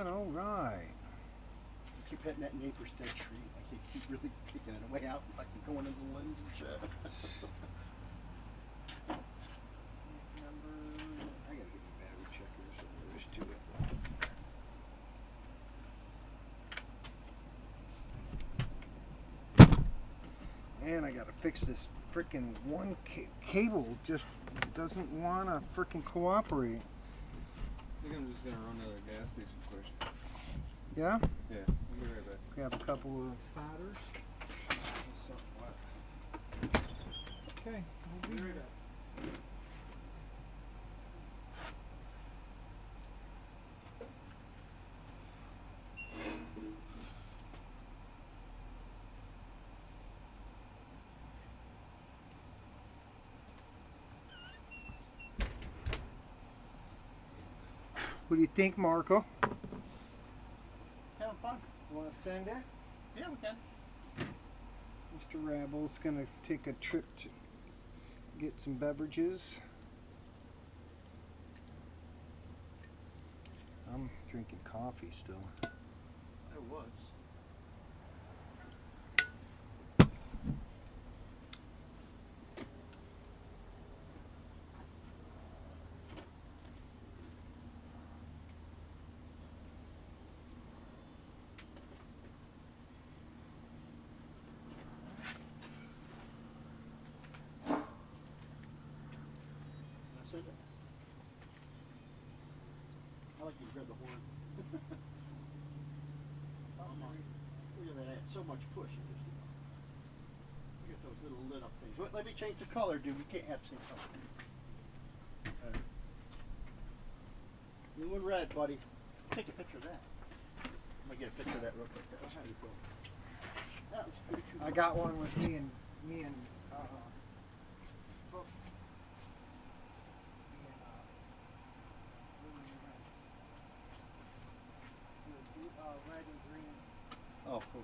All right. I keep hitting that neighbor's dead tree. I keep really kicking it way out, like going into the lens and shit. I gotta get the battery checker, so there's two. And I gotta fix this freaking one cable. Just doesn't wanna freaking cooperate. I think I'm just gonna run to the gas station quick. Yeah? Yeah, I'll be right back. Grab a couple of solders. Okay, we'll be right back. What do you think, Marco? Having fun. Want to send it? Yeah, we can. Mr. Rabble's gonna take a trip to get some beverages. I'm drinking coffee still. There was. That's it. I like you grab the horn. Look at that. It's so much push. It just, look at those little lit up things. Wait, let me change the color, dude. We can't have the same color. Okay. Blue and red, buddy. Take a picture of that. I'm gonna get a picture of that real quick. That was pretty cool. That was pretty cool. I got one with me and Book. Red and green. Oh, cool.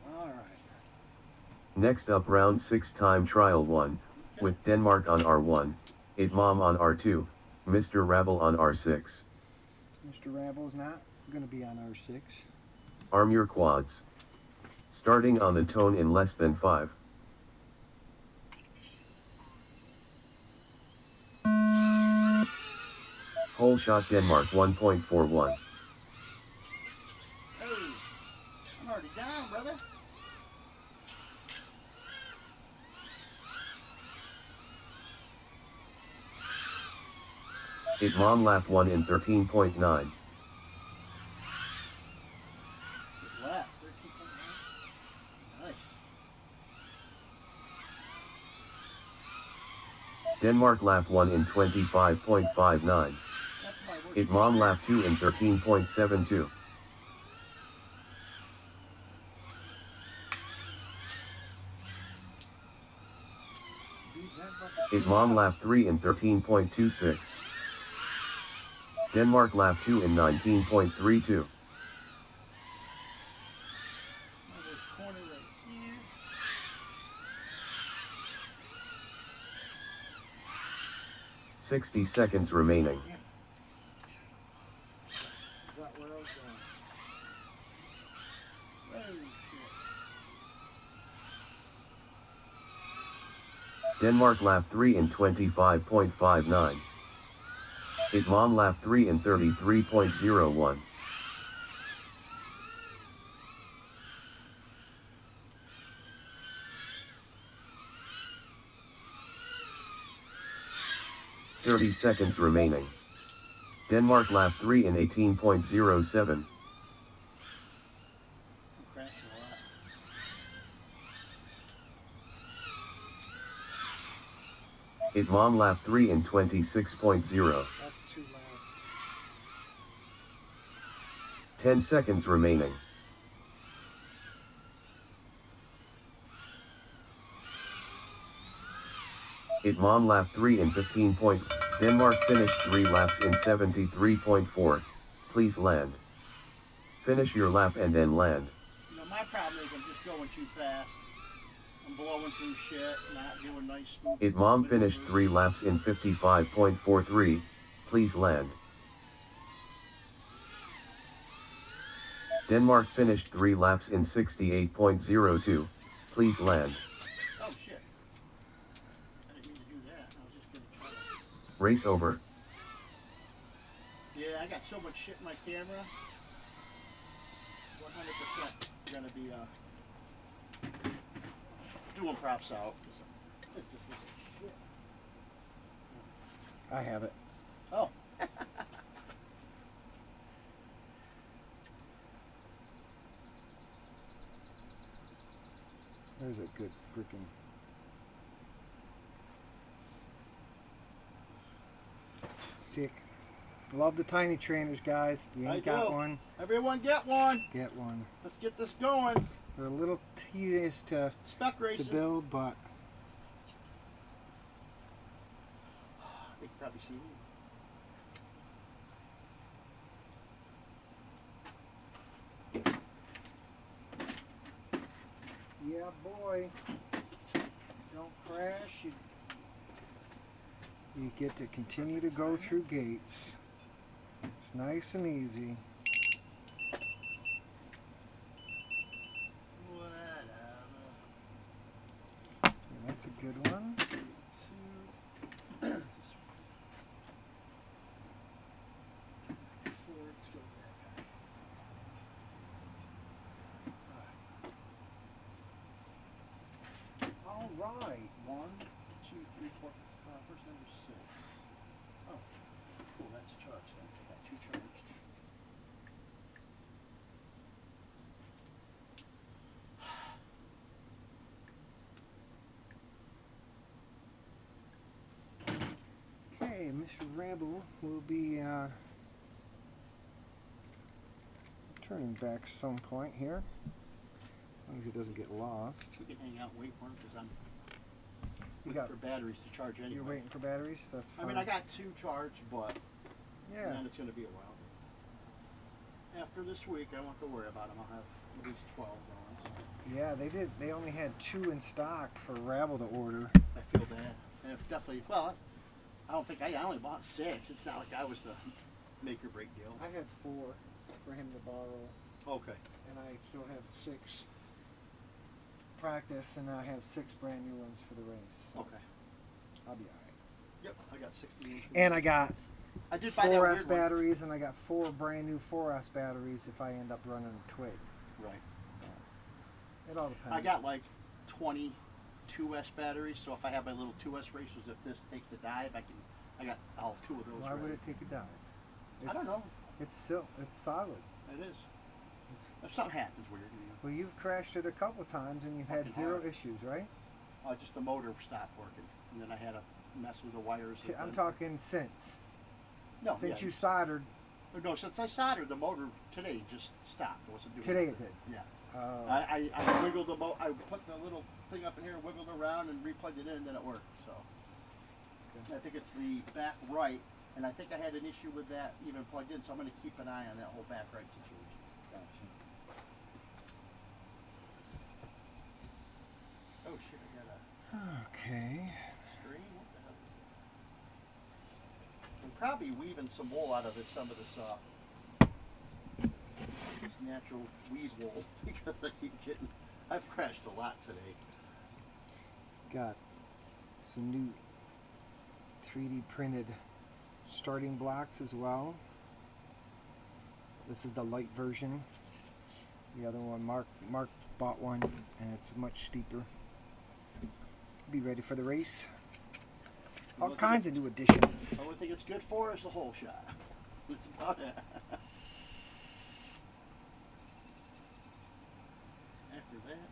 All right. Next up round 6 time trial 1, with Denmark on R1, Itmom on R2, Mr. Rabble on R6. Mr. Rabble's not going to be on R6. Arm your quads. Starting on the tone in less than 5. Whole shot Denmark 1.41. Hey, I'm already down, brother. Itmom lap 1 in 13.9. Left. 13.9. Nice. Denmark lap 1 in 25.59. That's my worst. Itmom lap 2 in 13.72. Itmom lap 3 in 13.26. Denmark lap 2 in 19.32. Another corner right here. 60 seconds remaining. Is that where I was going? Holy shit. Denmark lap 3 in 25.59. Itmom lap 3 in 33.01. .30 seconds remaining. Denmark lap 3 in 18.07. I'm crashing a lot. Hit mom lap 3 in 26.0. That's too loud. 10 seconds remaining. Hit mom lap 3 in 15. Denmark finished 3 laps in 73.4. Please land. Finish your lap and then land. You know, my problem is I'm just going too fast. I'm blowing through shit, not doing nice smooth. Hit mom finished 3 laps in 55.43. Please land. Denmark finished 3 laps in 68.02. Please land. Oh shit. I didn't mean to do that. I was just gonna try to... Race over. Yeah, I got so much shit in my camera. 100% gonna be doing props out. It just looks like shit. I have it. Oh. There's a good freaking. Sick. Love the tiny trainers, guys. If you ain't got one, Everyone get one. get one. Let's get this going. They're a little tedious to Spec racing. build, but They can probably see me. yeah, boy. Don't crash. You get to continue to go through gates. It's nice and easy. Whatever. And that's a good one. Let's go with that guy. All right. 1, 2, 3, 4, 5. Where's number 6? Oh, cool. That's charged then. Got 2 charged. Okay, Mr. Ramble will be turning back some point here. As long as he doesn't get lost. We can hang out and wait for him because I'm You waiting got, for batteries to charge anyway. you're waiting for batteries? That's I fine. mean, I got 2 charged, but Yeah. then it's going to be a while. After this week, I won't have to worry about them. I'll have at least 12 going. So Yeah, they did. They only had 2 in stock for Rabble to order. I feel bad. And if definitely, well, I don't think I only bought 6. It's not like I was the make or break deal. I had 4 for him to borrow, Okay. and I still have 6 practice, and I have 6 brand new ones for the race. So Okay. I'll be alright. Yep. I got 60 inch. And I got I did buy that 4S weird one. batteries, and I got 4 brand new 4S batteries if I end up running a Twig. Right. So it all depends. I got like 20 2S batteries, so if I have my little 2S racers, if this takes the dive, I got all 2 of those. Why would ready. it take a dive? I don't know. It's still, it's solid. It is. If something happens weird, Well, you've crashed it a couple times and you've had Fucking 0 hard. issues, right? just the motor stopped working, and then I had to mess with the wires. See, and I'm then- talking since. No, Since yeah. you soldered, No, since I soldered the motor today, just stopped. It wasn't doing today it anything. did. Yeah. Uh, I wiggled the I put the little thing up in here, wiggled around, and replugged it in, and then it worked. So I think it's the back right, and I think I had an issue with that even plugged in. So I'm going to keep an eye on that whole back right situation. gotcha. Oh shit! I got a Okay. string. What the hell is that? I'm probably weaving some wool out of it. Some of this natural weed wool because I keep getting. I've crashed a lot today. Got some new 3D printed starting blocks as well. This is the light version. The other one, Mark bought one, and it's much steeper. Be ready for the race. All kinds of new additions. The only thing it's good for is the whole shot. That's about it. After that,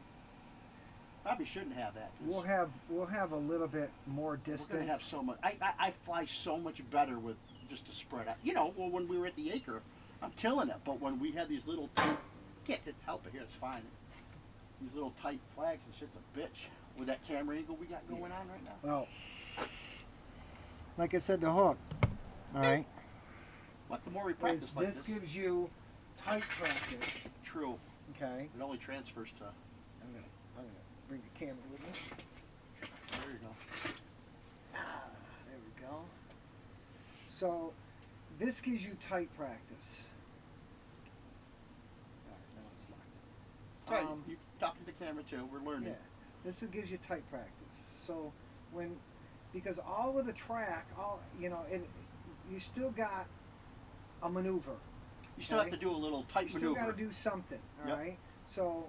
probably shouldn't have that. 'Cause we'll have a little bit more distance. we're gonna have so much. I fly so much better with just a spread out. You know, well, when we were at the acre, I'm killing it. But when we had these little, can't help it here. It's fine. These little tight flags and shit's a bitch. With that camera angle we got going on right now. Well, like I said, the hook. All right. But the more we practice like this, gives you tight practice. True. Okay. It only transfers to. I'm gonna bring the camera with me. There you go. There we go. So, this gives you tight practice. All right, now it's locked in. Right, you talking to the camera too. We're learning. Yeah, this gives you tight practice. So because all of the track, you still got a maneuver. You still have to do a little tight You still maneuver. got to do something. All Yep. right. So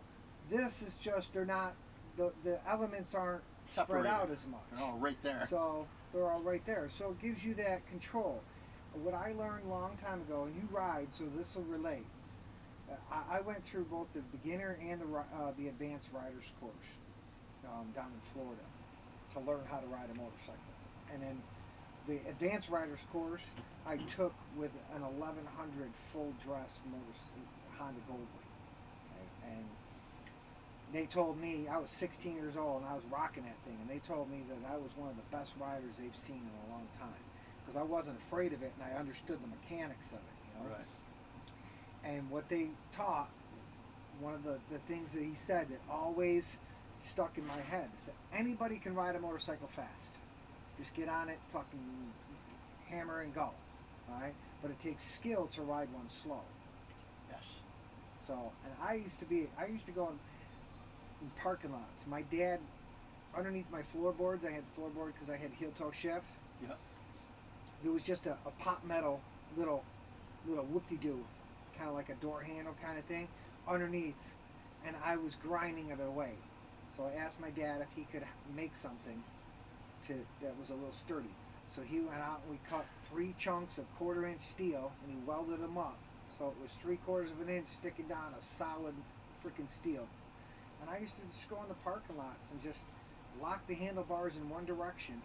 this is just they're not the elements aren't spread Separated. out as much. They're all right there. So they're all right there. So it gives you that control. What I learned a long time ago, and you ride, so this will relate. I went through both the beginner and the advanced riders course down in Florida to learn how to ride a motorcycle. And then the advanced riders course I took with an 1100 full dress Honda Goldwing. Okay? And they told me, I was 16 years old and I was rocking that thing, and they told me that I was one of the best riders they've seen in a long time because I wasn't afraid of it and I understood the mechanics of it. You know? Right. And what they taught, one of the things that he said that always stuck in my head is that anybody can ride a motorcycle fast. Just get on it, fucking hammer and go. Alright? But it takes skill to ride one slow. Yes. So, and I used to go in parking lots. My dad, underneath my floorboards, I had floorboard because I had heel toe shift. Yeah. There was just a pop metal little whoop-de-doo, kind of like a door handle kind of thing, underneath, and I was grinding it away. So I asked my dad if he could make something that was a little sturdy. So he went out and we cut 3 chunks of 1/4 inch steel and he welded them up. So it was 3/4 of an inch sticking down a solid freaking steel. And I used to just go in the parking lots and just lock the handlebars in one direction,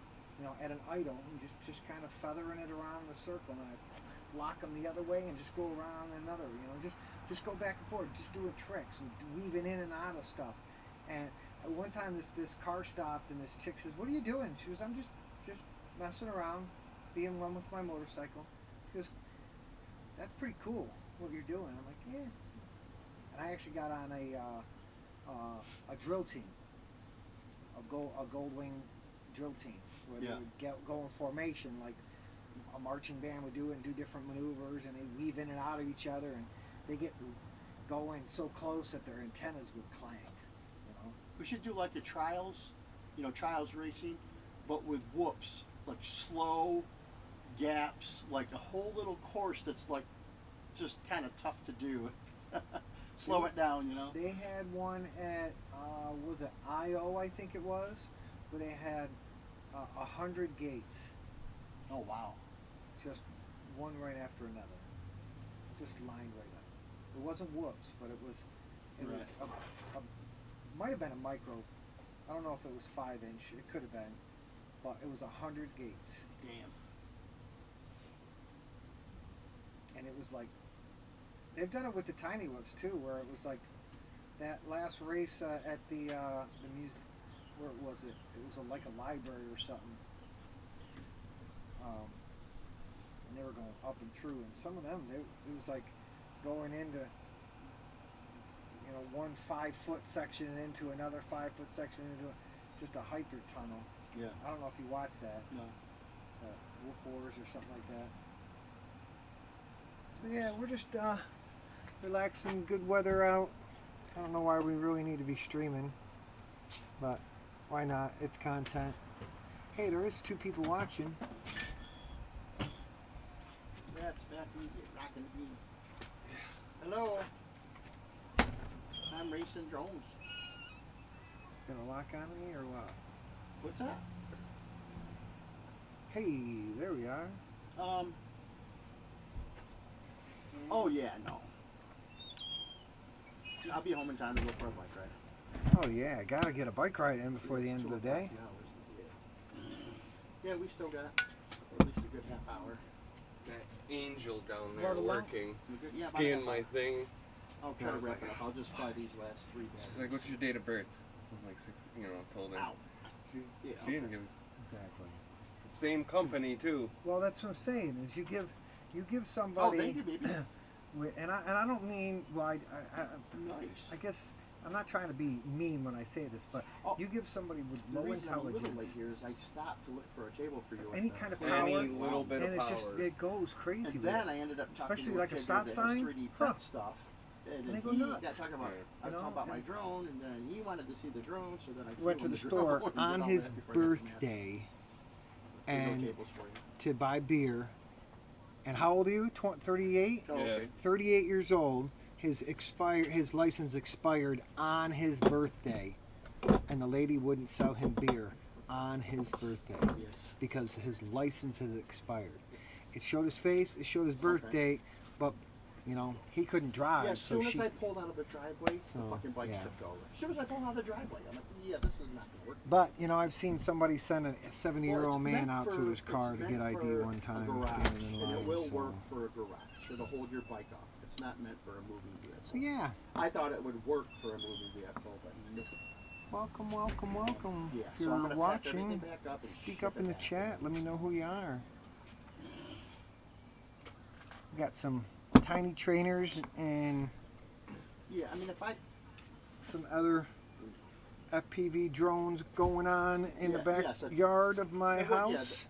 at an idle, and just kind of feathering it around in a circle, and I'd lock them the other way and just go around another, just go back and forth, just doing tricks and weaving in and out of stuff. And one time this car stopped and this chick says, "What are you doing?" She goes, "I'm just messing around, being one with my motorcycle." She goes, "That's pretty cool what you're doing." I'm like, "Yeah." And I actually got on a drill team, a Goldwing drill team, where they would go in formation like a marching band would do and do different maneuvers, and they weave in and out of each other, and they get going so close that their antennas would clank. We should do like a trials racing, but with whoops, like slow gaps, like a whole little course that's like just kind of tough to do. Slow it down, They had one at was it IO, I think it was, where they had 100 gates. Oh wow! Just one right after another, just lined right up. It wasn't whoops, but it was might have been a micro. I don't know if it was 5-inch. It could have been, but it was 100 gates. Damn. And it was like they've done it with the tiny whips too, where it was like that last race at the where was it? It was like a library or something. And they were going up and through, and some of them it was like going into one 5-foot section into another 5-foot section into just a hyper tunnel. Yeah. I don't know if you watched that. No. Whoop Wars or something like that. So yeah, we're just relaxing, good weather out. I don't know why we really need to be streaming, but why not? It's content. Hey, there is 2 people watching. That's rocking the beat. Hello. I'm racing drones. Gonna lock on me or what? What's that? Hey, there we are. Oh yeah, no. I'll be home in time to go for a bike ride. Oh yeah, gotta get a bike ride in before the end of the day. Yeah, we still got at least a good half hour. That angel down there Well, the long- working. Yeah, about Scan half my hour. thing. I'll try to wrap it up. I'll just fly these last 3 days. She's like, "What's your date of birth?" I'm like 6. Told her. Ow. She, Yeah, she didn't give. Exactly. Same company too. Well, that's what I'm saying. Is you give Oh, somebody. thank you, baby. And I don't mean well. I Nice. guess I'm not trying to be mean when I say this, but Oh, you give somebody with The low reason I'm a little late intelligence here is I stopped to look for a table for you. at Any the- kind of Any power, little bit and of it just power. it goes crazy. And with then it. I ended up talking Especially to a like a kid stop that sign? has 3D Huh. print stuff. And They then go he nuts. got talking about, I was You talking know, about my and- drone, and then he wanted to see the drone, so then I flew Went to him the drone store and did on all his that before I got the maps. birthday There's no and tables for you. to buy beer. And how old are you? 38? Oh, Yeah. okay. 38 years old. His license expired on his birthday, and the lady wouldn't sell him beer on his birthday Yes. because his license had expired. It showed his face, it showed his birth Okay. date, but he couldn't drive, Yeah, as so soon as she. I pulled out of the driveway, So, the fucking bike yeah. tipped over. As soon as I pulled out of the driveway, I'm like, yeah, this is not going to work. But I've seen somebody send a 70-year-old Well, it's man meant out to for- his car it's to get meant ID for one a time, garage, standing in and line. it will so. work for a garage. It'll hold your bike up. It's not meant for a moving vehicle. So yeah, I thought it would work for a moving vehicle, but no. welcome, welcome, welcome. Yeah, If so you're I'm gonna pack watching, everything back up and speak ship up in it the back. chat. Let me know who you are. We got some tiny trainers and Yeah, I mean, if I some other FPV drones going on in the Yeah, yes, backyard of my it would, yeah, house.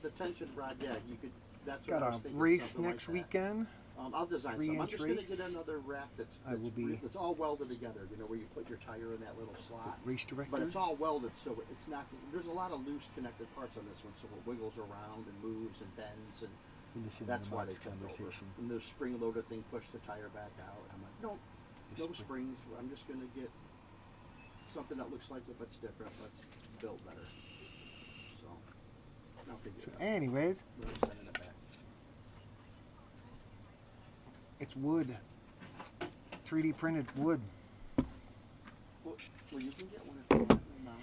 the tension rod, yeah, you could. That's what Got I was a thinking. race something next like that. weekend. I'll design some. I'm 3-inch just gonna race. get another rack that's I will be- it's all welded together. You know, where you put your tire in that little slot. Race director. But it's all welded, so it's not. There's a lot of loose connected parts on this one, so it wiggles around and moves and bends, and We listen to that's the why they Mike's turned over. conversation. And the spring loader thing pushed the tire back out. I'm like, no The springs. I'm just gonna get something that looks like it, but's different, but's built better. So I'll figure So it out. anyways, We're sending it back. it's wood. 3D printed wood. Well, you can get one if you want. Mom.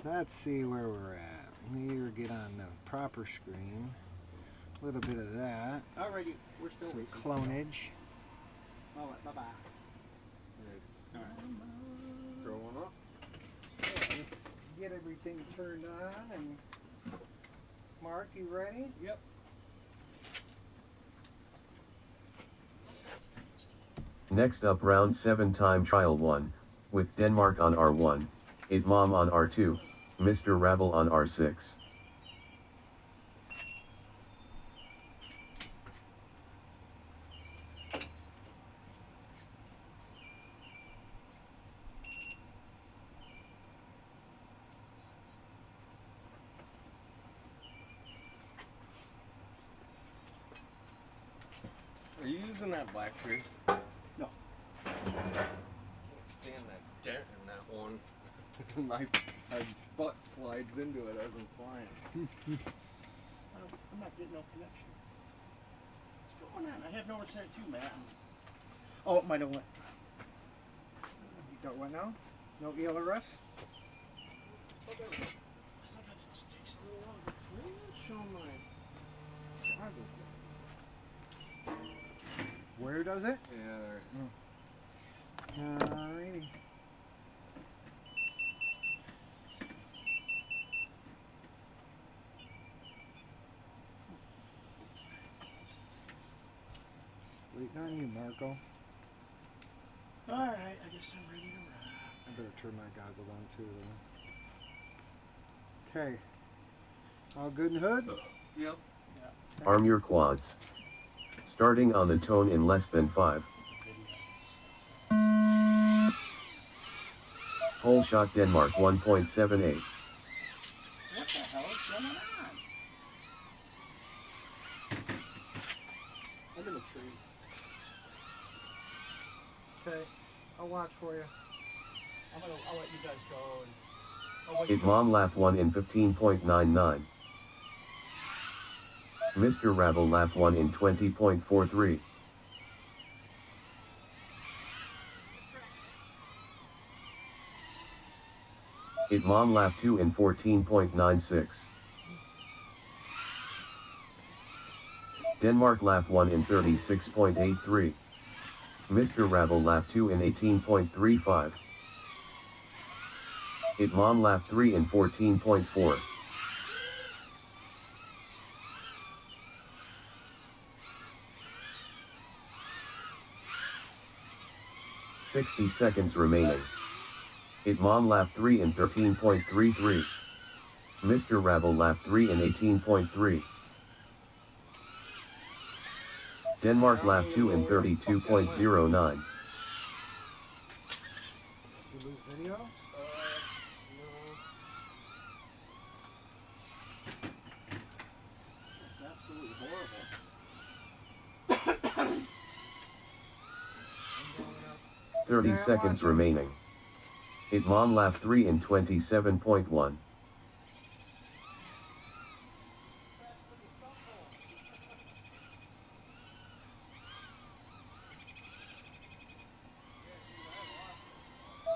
Let's see where we're at. Here, get on the proper screen. A little bit of that. Alrighty, we're still Some waiting. clonage. Alright, bye bye. Growing up. Let's get everything turned on. And Mark, you ready? Yep. Next up round 7 time trial 1, with Denmark on R1, Itmom on R2, Mr. Ravel on R6. Are you using that black tree? No. Can't stand that dent in that one. my butt slides into it as I'm flying. I'm not getting no connection. What's going on? I have noticed that too, Matt. Oh, it might have went. You got one now? No ELRS? Oh, there we go. Sometimes it just takes a little longer. Maybe I'll show my goggles. Where does it? Yeah, Alrighty. Waiting on you, Marco. Alright, I guess I'm ready to run. I better turn my goggles on too, though. Okay. All good in hood? Yep. Arm your quads. Starting on the tone in less than 5. Pole shot Denmark 1.78. What the hell is going on? I'm in a tree. Okay. I'll watch for you. I'll let you guys go. And I'll wait. Itmom lap 1 in 15.99. Mr. Ravel lap 1 in 20.43. It Mom lap 2 in 14.96. Denmark lap 1 in 36.83. Mr. Rabel lap 2 in 18.35. It Mom lap 3 in 14.4. "60 seconds remaining. It Mom lap 3 in 13.33. Mr. Rabel lap 3 in 18.3. Denmark lap 2 in 32.09. You lose video? It's absolutely horrible. 30 seconds remaining. It Mom lap 3 in 27.1.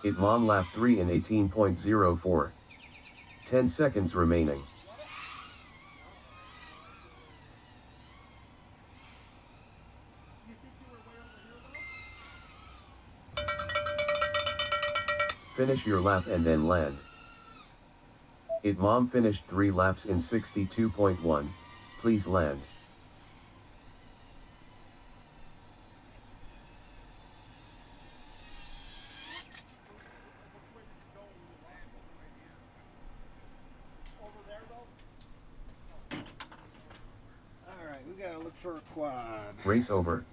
It Mom lap 3 in 18.04. 10 seconds remaining. Finish your lap and then land. It Mom finished 3 laps in 62.1. Please land. Alright, we gotta look for a quad. Race over.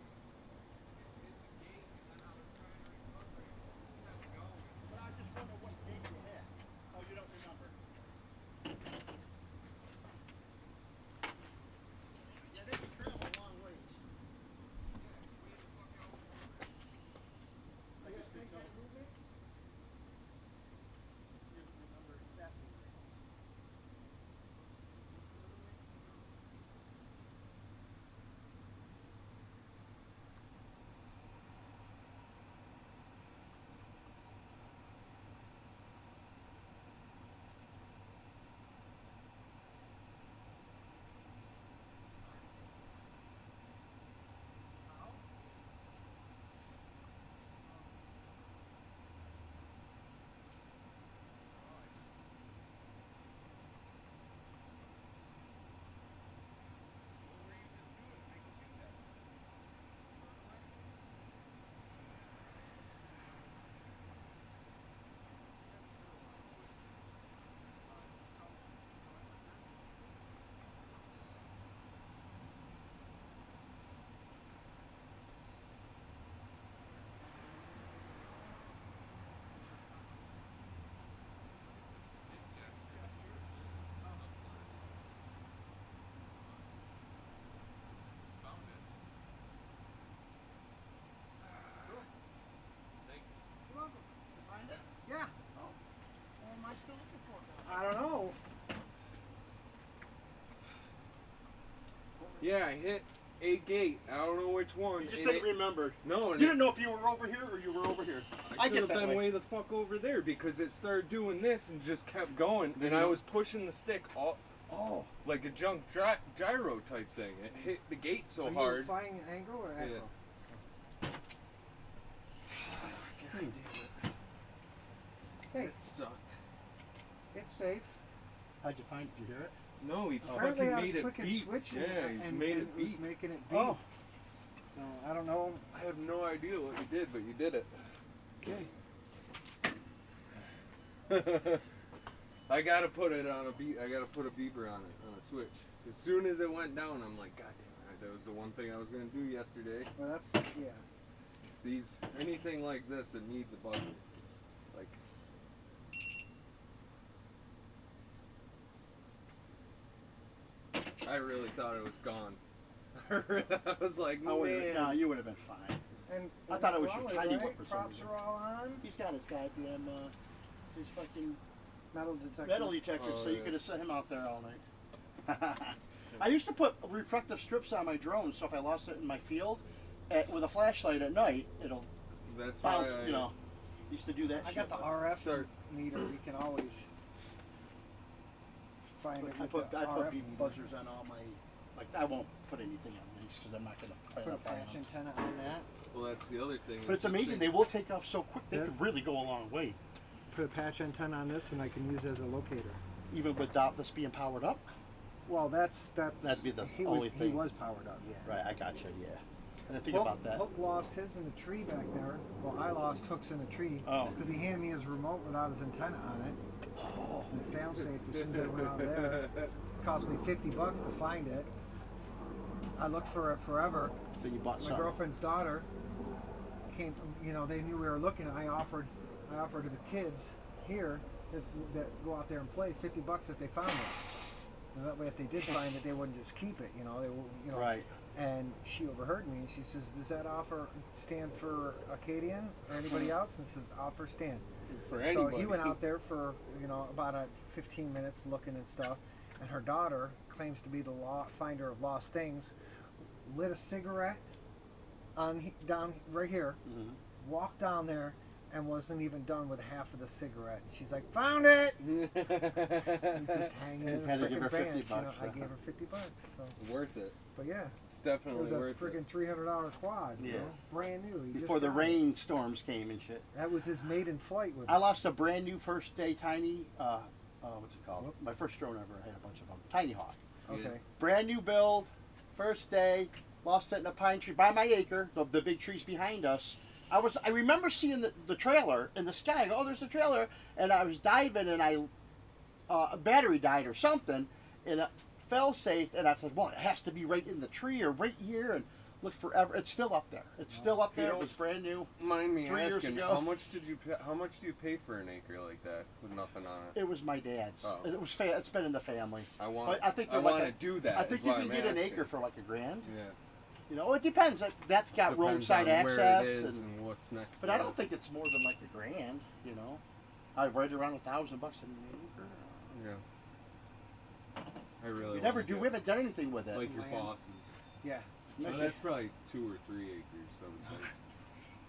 Yeah. I don't know. Yeah, I hit a gate. I don't know which one. You just and didn't remember. No, You and didn't know if you were over here or you were over here. I could get have that been way. way the fuck over there because it started doing this and just kept going, and I was pushing the stick all, like a junk gyro type thing. It hit the gate so Are you hard. flying angle or angle? God damn it. Hey, It sucked. it's safe. How'd you find it? Did you hear it? No, he Apparently fucking I was made it flicking beep. switch Yeah, he and made it it was beep. making it beep. Oh. So I don't know. I have no idea what you did, but you did it. Okay. I gotta put it on a beep. I gotta put a beeper on it on a switch. As soon as it went down, I'm like, God damn it! That was the one thing I was gonna do yesterday. Well, that's yeah. Anything like this, it needs a button. Like. I really thought it was gone. I was like, No, man. you would have been fine. And I thought it was your rolling, tiny right? one for some Props reason. are all on. He's got his goddamn, his fucking Metal detector. metal detector, Oh, so you yeah. could have sent him out there all night. I used to put reflective strips on my drone, so if I lost it in my field, with a flashlight at night, it'll That's why bounce, you know. Used to do that. I shit, got the but RF Start. meter. We can always find it I with put the I RF put meter. buzzers on all my. Like I won't put anything on these because I'm not gonna plan Put a on buying patch them. antenna on that. Well, that's the other thing. But it's amazing. They will take off so quick. They This? can really go a long way, Put a patch antenna on this, and I can use it as a locator. even without this being powered up. Well, that's That'd be the he only was, thing. He was powered up, yeah. Right, I gotcha. Yeah, I didn't think Hook, about that. Hook lost his in a tree back there. Well, I lost Hook's in a tree Oh. because he handed me his remote without his antenna on it. Oh, And it failed safe as soon as I went out there. It cost me $50 to find it. I looked for it forever. then you bought My something. girlfriend's daughter came. You know, they knew we were looking. I offered to the kids here that go out there and play $50 if they found it. And that way, if they did find it, they wouldn't just keep it. You know, they wou- you know. Right. And she overheard me, and she says, "Does that offer stand for Acadian or anybody else?" And says, "Offer stand." For So anybody. he went out there for about 15 minutes looking and stuff, and her daughter claims to be the finder of lost things. Lit a cigarette down right here, Mhm. walked down there, and wasn't even done with half of the cigarette. She's like, "Found it!" He's just hanging in Had a to give her freaking $50 bench. bucks, I huh? gave her $50. So, Worth it. but yeah. It's It definitely was a worth freaking it. $300 quad, you Yeah. know? Brand new. He Before just the got it. rainstorms came and shit. That was his maiden flight with I it. lost a brand new first day tiny. What's it called? My first drone ever. I had a bunch of them. Tiny Hawk. Okay. Brand new build. First day. Lost it in a pine tree by my acre. The big trees behind us. I remember seeing the trailer in the sky. I go, oh, there's a trailer, and I was diving, and a battery died or something, and it fell safe. And I said, well, it has to be right in the tree or right here, and looked forever. It's still up there. It's still up You there. It don't- was brand new. Mind me 3 years asking, ago. how much did you pay? How much do you pay for an acre like that with nothing on it? It was my dad's. Oh. It was it's been in the family. I want. But I think I they're like want to a- do that. I think is you why can I'm get an asking. acre for like $1,000. Yeah. You know, it depends. That's got Depends roadside on access, where it is and, and what's next. but to I it. don't think it's more than like $1,000. You know, I right around $1,000 an acre. Yeah. I really. We never wanna do. get- We haven't done anything with it. Like your Land. bosses. Yeah. No, Actually- that's probably 2 or 3 acres. So it's like,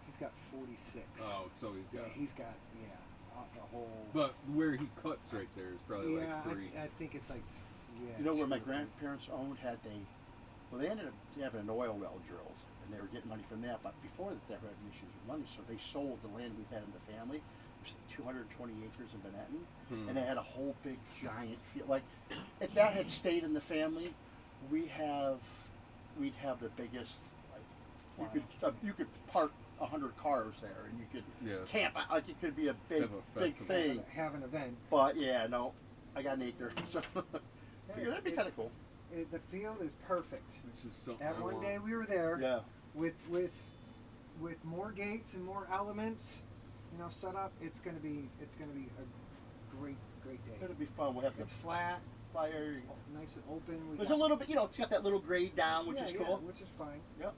He's got 46. oh, so he's Yeah, got. he's got, the whole. But where he cuts right there is probably yeah, like 3. I think it's like, yeah. You know where my 2 or 3. grandparents owned they ended up having an oil well drilled, and they were getting money from that. But before that, they were having issues with money, so they sold the land we've had in the family. It was 220 acres in Benetton, and they had a whole big giant field. Like, if that had stayed in the family, we'd have the biggest. Like, you could park 100 cars there, and you could Yeah. camp out. Like, it could be a big Have a big festival. thing. Have an event. But yeah, no, I got an acre, so figured that'd be kind of cool. The field is perfect. This is something That I one want. day we were there Yeah. with more gates and more elements, set up. It's gonna be a great day. It'll be fun. We'll have the It's flat, fire. nice and open. We There's got- a little bit, it's got that little grade down, which yeah, is yeah, cool. which is fine. Yep.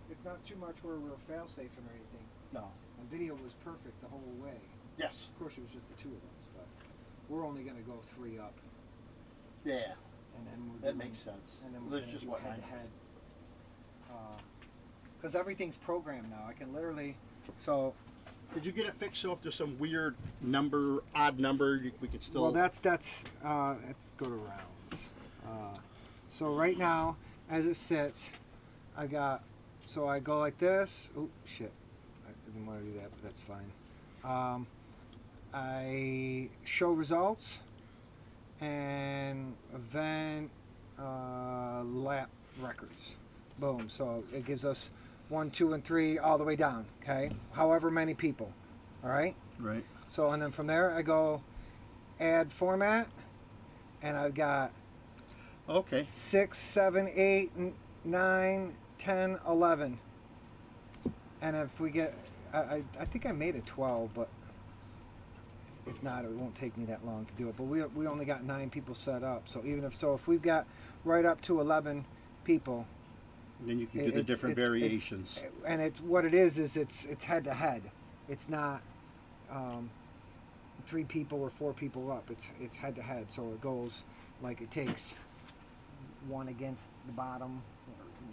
It's not too much where we're fail safing or anything. No. And video was perfect the whole way. Yes. Of course, it was just the two of us, but we're only gonna go 3 up, Yeah. and then we're That doing- makes sense. And then Well, we're that's gonna just do what head mine to is. head. Because everything's programmed now. I can literally. So Did you get it fixed so if there's some weird number, odd number, we could still. well, let's go to rounds. So right now, as it sits, I go like this. Oh shit! I didn't want to do that, but that's fine. I show results and event lap records. Boom. So it gives us 1, 2, and 3 all the way down. Okay. However many people. All right. Right. So and then from there I go add format, and I've got Okay. 6, 7, 8, 9, 10, 11. And if we get, I think I made it 12, but if not, it won't take me that long to do it. But we only got 9 people set up. So if we've got right up to 11 people, And then you can do the different variations. and what it is it's head to head. It's not 3 people or 4 people up. It's head to head. So it goes like it takes one against the bottom,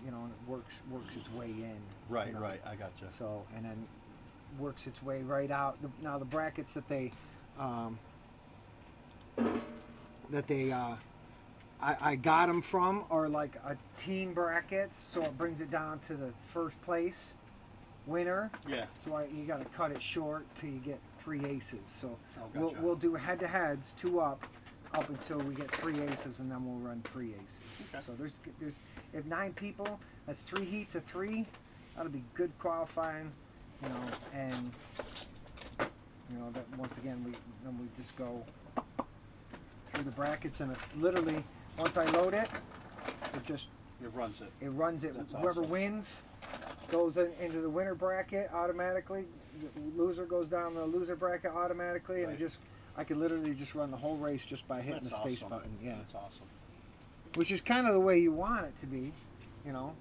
and it works its way in. Right, you know. right. I gotcha. So and then works its way right out. Now the brackets that they I got them from are like a team brackets, so it brings it down to the first place winner. Yeah. So you got to cut it short till you get 3 aces. So gotcha. we'll do head-to-heads, 2 up until we get 3 aces, and then we'll run 3 aces. Okay. So there's if 9 people, that's 3 heats of 3. That'll be good qualifying, you know, and you know that once again we just go through the brackets, and it's literally once I load it, It runs it. it runs it. That's Whoever awesome. wins goes into the winner bracket automatically. The loser goes down the loser bracket automatically, and Right. I could literally just run the whole race just by hitting That's the space awesome. button. Yeah, That's awesome. which is kind of the way you want it to be, you know.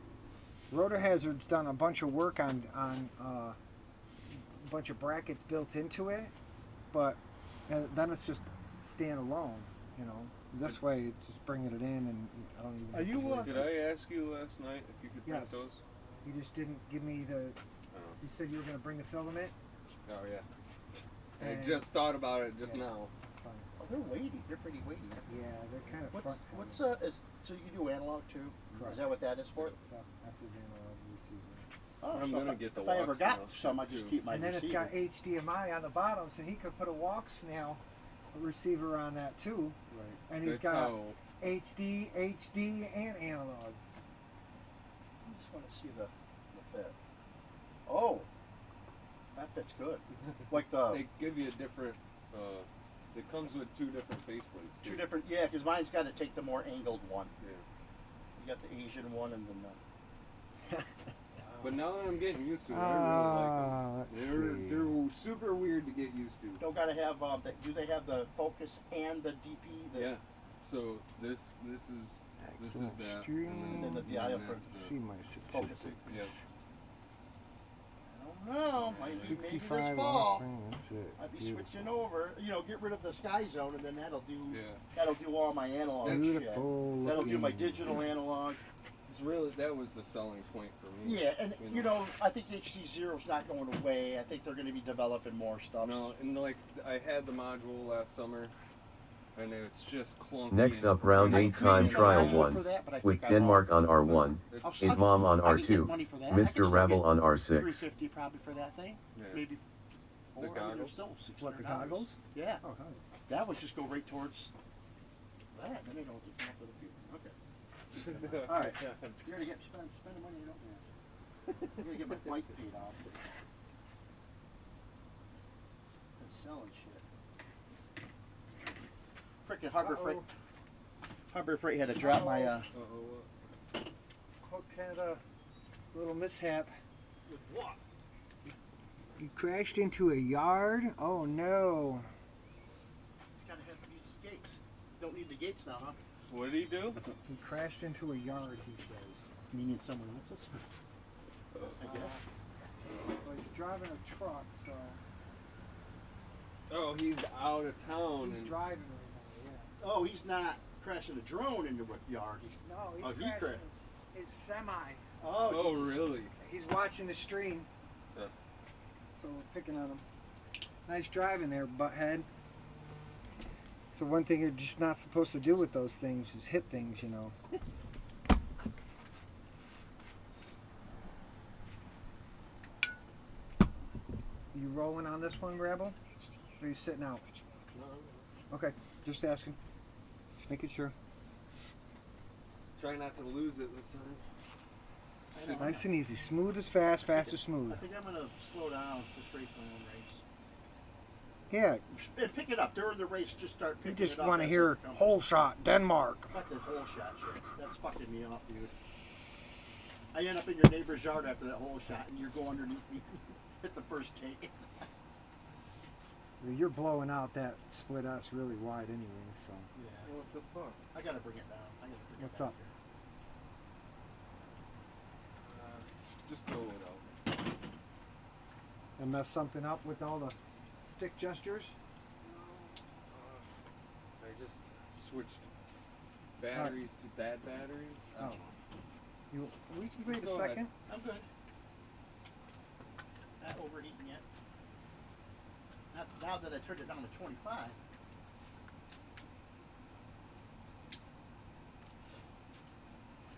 Rotor Hazard's done a bunch of work on a bunch of brackets built into it, but then it's just standalone, you know. This way, it's just bringing it in, and I don't even. Are have to you, worry Did about it. I ask you last night if you could print Yes. those? You just didn't give me the. Oh. You said you were going to bring the filament. Oh yeah. I And- just thought about it just Yeah. now. That's fine. Oh, they're weighty. They're pretty weighty. Yeah, they're kind of front. What's so you do analog too? Correct. Is that what that is for? Yeah, that's his analog receiver. Oh, I'm so gonna if get the if I ever walk got snail some, I too. just keep my And then receiver. it's got HDMI on the bottom, so he could put a walk snail receiver on that too. Right. And he's That's got how. HD, and analog. I just want to see the fit. Oh, that fits good. Like the They give you a different. It comes with 2 different faceplates. two different. Yeah, because mine's got to take the more angled one. Yeah. You got the Asian one and then the. But now that I'm getting used to it, I really like Let's them. see. They're super weird to get used to. Don't gotta have. Do they have the focus and the DP? Yeah. So this is Excellent that, stream. And then the and dial that's for- the- See my statistics. I don't know. Maybe this 65 fall. offspring, that's it. I'd be Beautiful. switching over. You know, get rid of the sky zone, and then that'll do. Yeah. That'll do all my analog shit. Beautiful. That'll do my looking. digital analog. It's really that was the selling point for me. Yeah, and You you know, I think HD0's not going away. I think they're going to be developing more stuff. No, and like I had the module last summer, and it's just clunky. Next and up, round I 8 couldn't time get a trial module 1, for that, but I with think I Denmark will. on R1, It's- I'll his still- mom on I can get R2, money for that. I can Mr. still Rebel get on R6. $350 probably for that thing. Yeah. Maybe. The 400 or goggles? Still $600. What, the goggles? Yeah, Oh, hi. that would just go right towards that. Then they don't have to come up with a few. Okay. All right. You're gonna get spending money you don't have. I'm gonna get my bike paid off. That's selling shit. Frickin' Harbor Freight. Harbor Freight had to drop my Hook had a little mishap. With what? He crashed into a yard. Oh no. He's gotta have to use his gates. Don't need the gates now, huh? What did he do? He crashed into a yard, he says. You need someone else's? I guess. Well, he's driving a truck, so Oh, he's out of town. he's and driving right now, Oh, he's not crashing a drone into a yard. yeah. No, he's Oh, he crashing crashed. his semi. Oh, really? He's watching the stream. Yeah. So we're picking on him. Nice driving there, butthead. So one thing you're just not supposed to do with those things is hit things, you know. You rolling on this one, Rebel? Or are you sitting out? No. Okay, just asking. Just making sure. Try not to lose it this time. I know. Nice and easy. Smooth as fast, fast as smooth. I think I'm gonna slow down. Just race my own race. Yeah, And pick it up during the race. Just start you picking just it up. want to as hear it comes. hole shot, Denmark. Fucking hole shot shit. That's fucking me up, dude. I end up in your neighbor's yard after that hole shot, and you go underneath me, hit the first take. You're blowing out that split us really wide anyway, so. Yeah. What the fuck? I gotta bring it down. I gotta bring What's it down. up? Just go it out. And mess something up with all the stick gestures? I just switched batteries to bad batteries. Oh. We can wait a Go ahead. second. I'm good. Not overheating yet. Now that I turned it down to 25.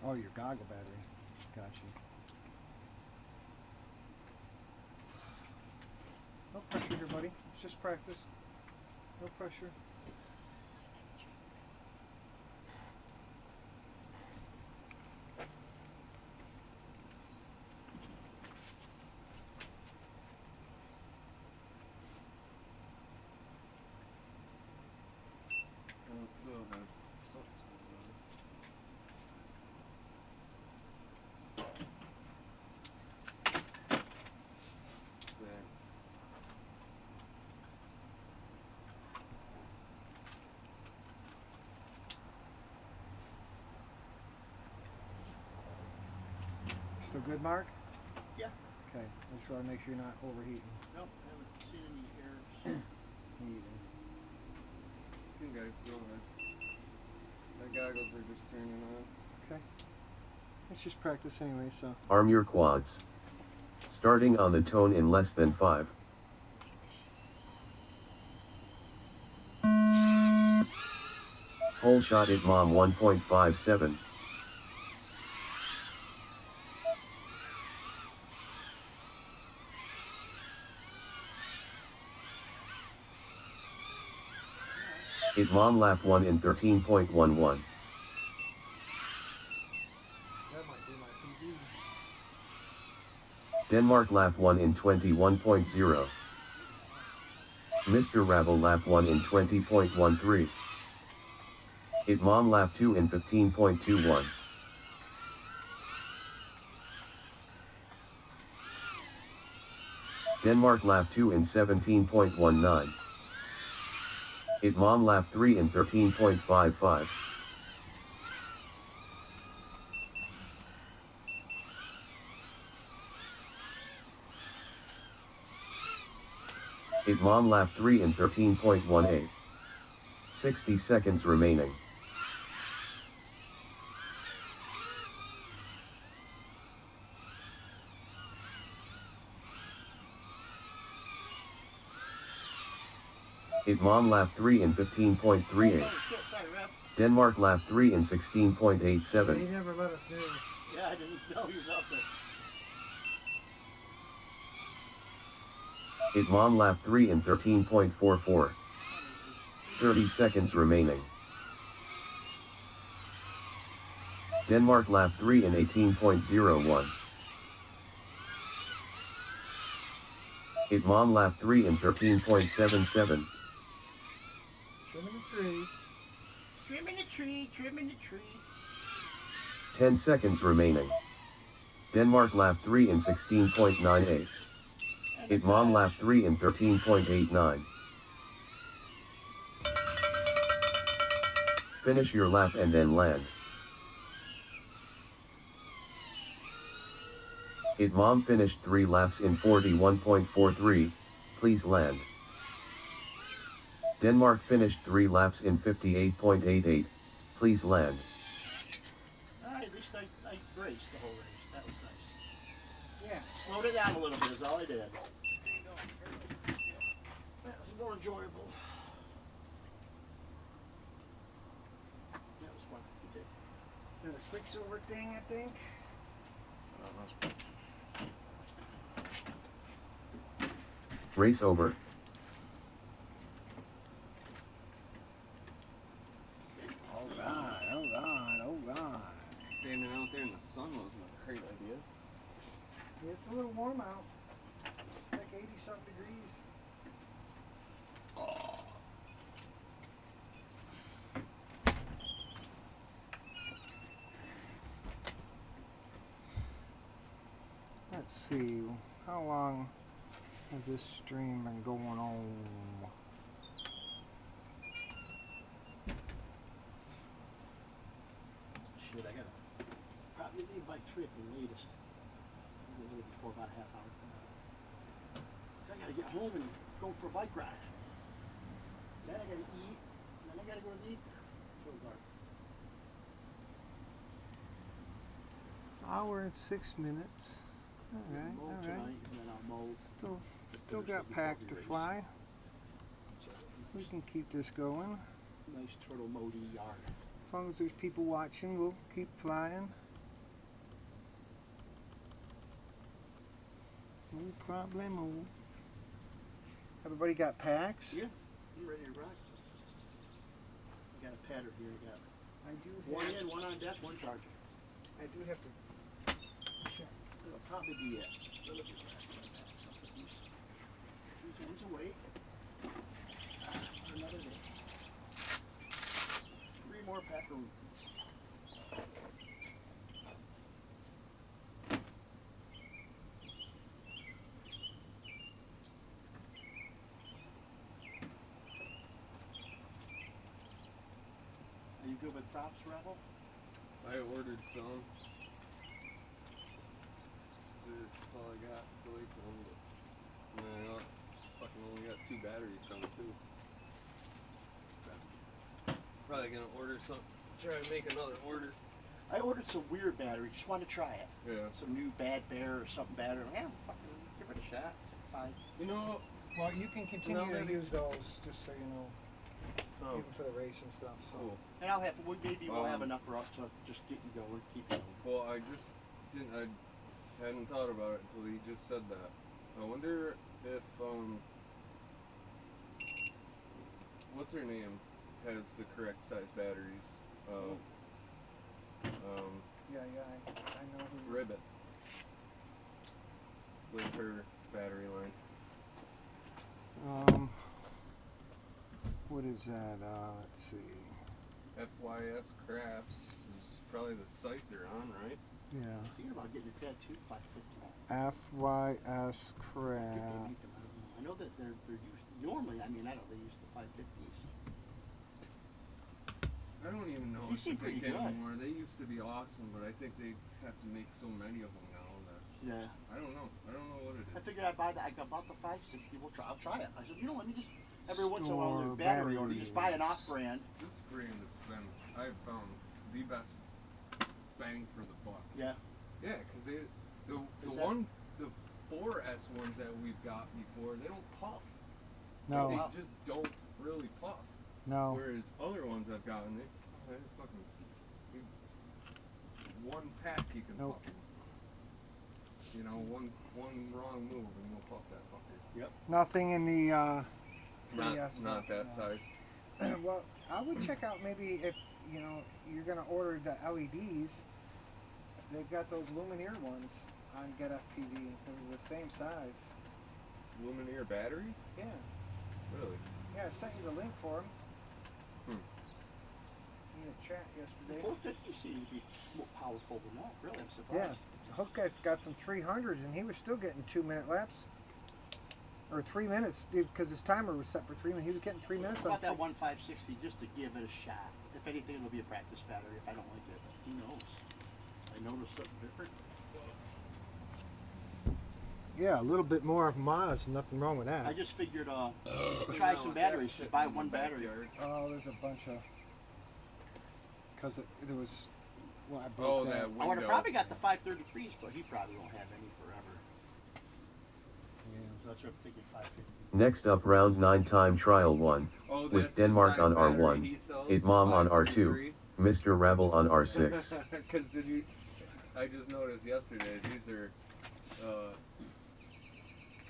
Oh, your goggle battery. Got you. No pressure here, buddy. It's just practice. No pressure. Go ahead. There. Still good, Mark? Yeah. Okay. I just want to make sure you're not overheating. Nope, haven't seen any errors. Me either. You guys go ahead. My goggles are just turning on. Okay. It's just practice anyway, so. Arm your quads. Starting on the tone in less than 5. Whole shot at mom 1.57. It mom lap 1 in 13.11. That might be my PB. Denmark lap 1 in 21.0. Mr. Ravel lap 1 in 20.13. It mom lap 2 in 15.21. Denmark lap 2 in 17.19. It mom lap 3 in 13.55. It mom lap 3 in 13.18. 60 seconds remaining. It mom lap 3 in 15.38. Oh, shit, sorry, Ref. Denmark lap 3 in He 16.87. never let us know. Yeah, I didn't know he was out there. It mom lap 3 in 13.44. 30 seconds remaining. Denmark lap 3 in 18.01. It mom lap 3 in 13.77. Trimming the trees. Trimming the tree, trimming the tree. 10 seconds remaining. Denmark lap 3 in 16.98. It mom lap 3 in 13.89. Finish your lap and then land. It mom finished 3 laps in 41.43, please land. Denmark finished 3 laps in 58.88, please land. Alright, at least I raced the whole race. That was nice. Yeah. Slowed it down a little bit is all I did. That was more enjoyable. That was fun. You did. There's a Quicksilver thing, I think. Race over. All right, all right, all right. Standing out there in the sun wasn't a great idea. It's a little warm out. Like 80-something degrees. Let's see, how long has this stream been going on? Shit, I gotta probably leave by 3 at the latest. Maybe a little before about a half hour from now. 'Cause I gotta get home and go for a bike ride. Then I gotta eat, and then I gotta go to the eater. Till dark. Hour and 6 minutes. All right, Mow all right. tonight, and then I'll mow. Still got pack to fly. We can keep this going. Nice turtle modi yard. As long as there's people watching, we'll keep flying. No problemo. Everybody got packs? Yeah, I'm ready to rock. I got a pattern here. I got I do one have, in, one on deck, one charger. I do have to check. It'll probably be it. It'll be the last one back. So I'll put these ones away for another day. 3 more packaroons. Are you good with props, Rebel? I ordered some. That's all I got till April. And I fucking only got 2 batteries coming too. Probably gonna order some. Try to make another order. I ordered some weird battery. Just wanted to try it. Yeah. Some new bad bear or something bad. I'm like, yeah, fucking give it a shot. It's fine. You know. Well, you can continue No, to maybe- use those, just so you know, Oh. even for the race and stuff. So. Cool. And I'll have. Maybe we'll have Um, enough for us to just get you going, keep going. Well, I just didn't. I hadn't thought about it until he just said that. I wonder if what's her name has the correct size batteries. Yeah, I know who. Ribbit with her battery line. What is that? Let's see. FYS Crafts is probably the site they're on, right? Yeah. I'm thinking about getting a tattoo 550. FYS I Craft. think they make them. I know that they're used normally. I mean, I know they use the 550s. I don't even know They if seem they pretty make good. anymore. They used to be awesome, but I think they have to make so many of them now that Yeah. I don't know. I don't know what it I is. figured I'd buy that. I bought the 560. I'll try it. I said, you know, let me just every once in a while Store do a battery order. Just buy an batteries. off-brand. This brand has been, I've found the best bang for the buck. Yeah. Yeah, because the Is that- the 4S ones that we've got before, they don't puff. No, They just don't really puff. no. Whereas other ones I've gotten, they fucking one pack you can Nope. puff 'em. You know, one wrong move and you'll puff that fucker. Yep. Nothing in the. Not that no. size. Well, I would check out maybe if you're gonna order the LEDs. They've got those Lumineer ones on Get FPV. They're the same size. Lumineer batteries? Yeah, Really? yeah. I sent you the link for them. Hmm. In the chat The yesterday. 450 seem to be more powerful than that. Really, I'm Yeah, surprised. Hook got some 300s and he was still getting 2-minute laps. Or 3 minutes, dude, because his timer was set for 3 minutes. He was getting 3 minutes I on bought that 3. one 560 just to give it a shot. If anything, it'll be a practice battery if I don't like it. But who knows? I noticed something different. Yeah, a little bit more miles. Nothing wrong with I that. just figured try some batteries. Just buy one battery. Oh, there's a bunch of. Because there was. Well, I broke Oh, that. that I would have window. probably got the 533s, but he probably won't have any forever. Yeah. So that's what I'm thinking 550. Next up, round 9 time trial 1. Oh, With that's the Denmark size on battery R1, he sells, 8 Mom on 533. R2, Mr. Rebel on R6. Because I just noticed yesterday, these are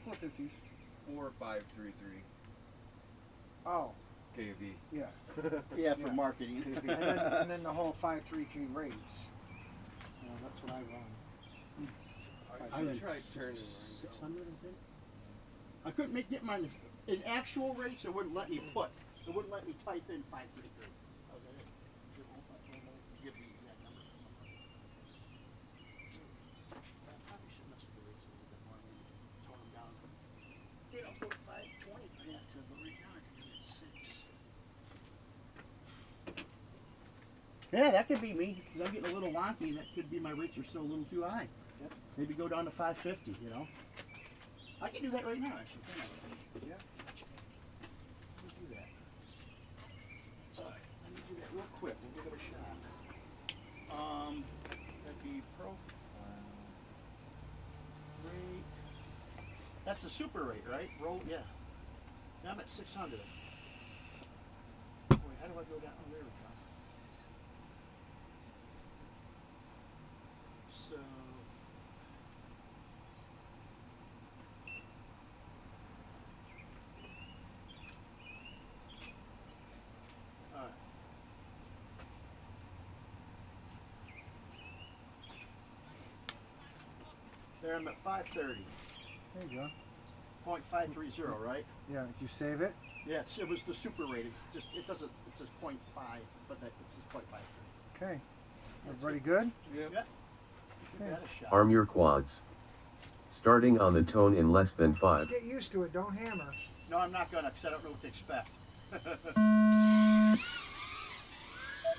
450s. 4533 Oh, kV. yeah. Yeah, for Yeah. marketing. and then the whole 533 rates. That's what I run. I I should ran try turning 600, I think. I couldn't get mine in actual rates. It wouldn't let me put. It wouldn't let me type in 533. Give the exact number or something. I probably should mess with the rates a little bit more. Maybe tone them down. You know, go to 520 if I have to, but right now I can do it at 6. Yeah, that could be me. 'Cause I'm getting a little wonky. That could be my rates are still a little too high. Yep. Maybe go down to 550. You know. I can do that right now. Actually. Can I? Yeah. Let's do that. All right. Let me do that real quick. We'll give it a shot. That'd be profile rate. That's a super rate, right? Roll, yeah. Yeah, I'm at 600. do I go down? Oh, there we go. So. Alright. There, I'm at 530. There you go. 0.530, right? Yeah, did you save it? Yeah, it was the super rating. Just it doesn't. It says 0.5, but it says 0.53. Okay. Everybody good? Yep. Yeah. Give that a shot. Arm your quads. Starting on the tone in less than 5. Get used to it. Don't hammer. No, I'm not gonna, because I don't know what to expect.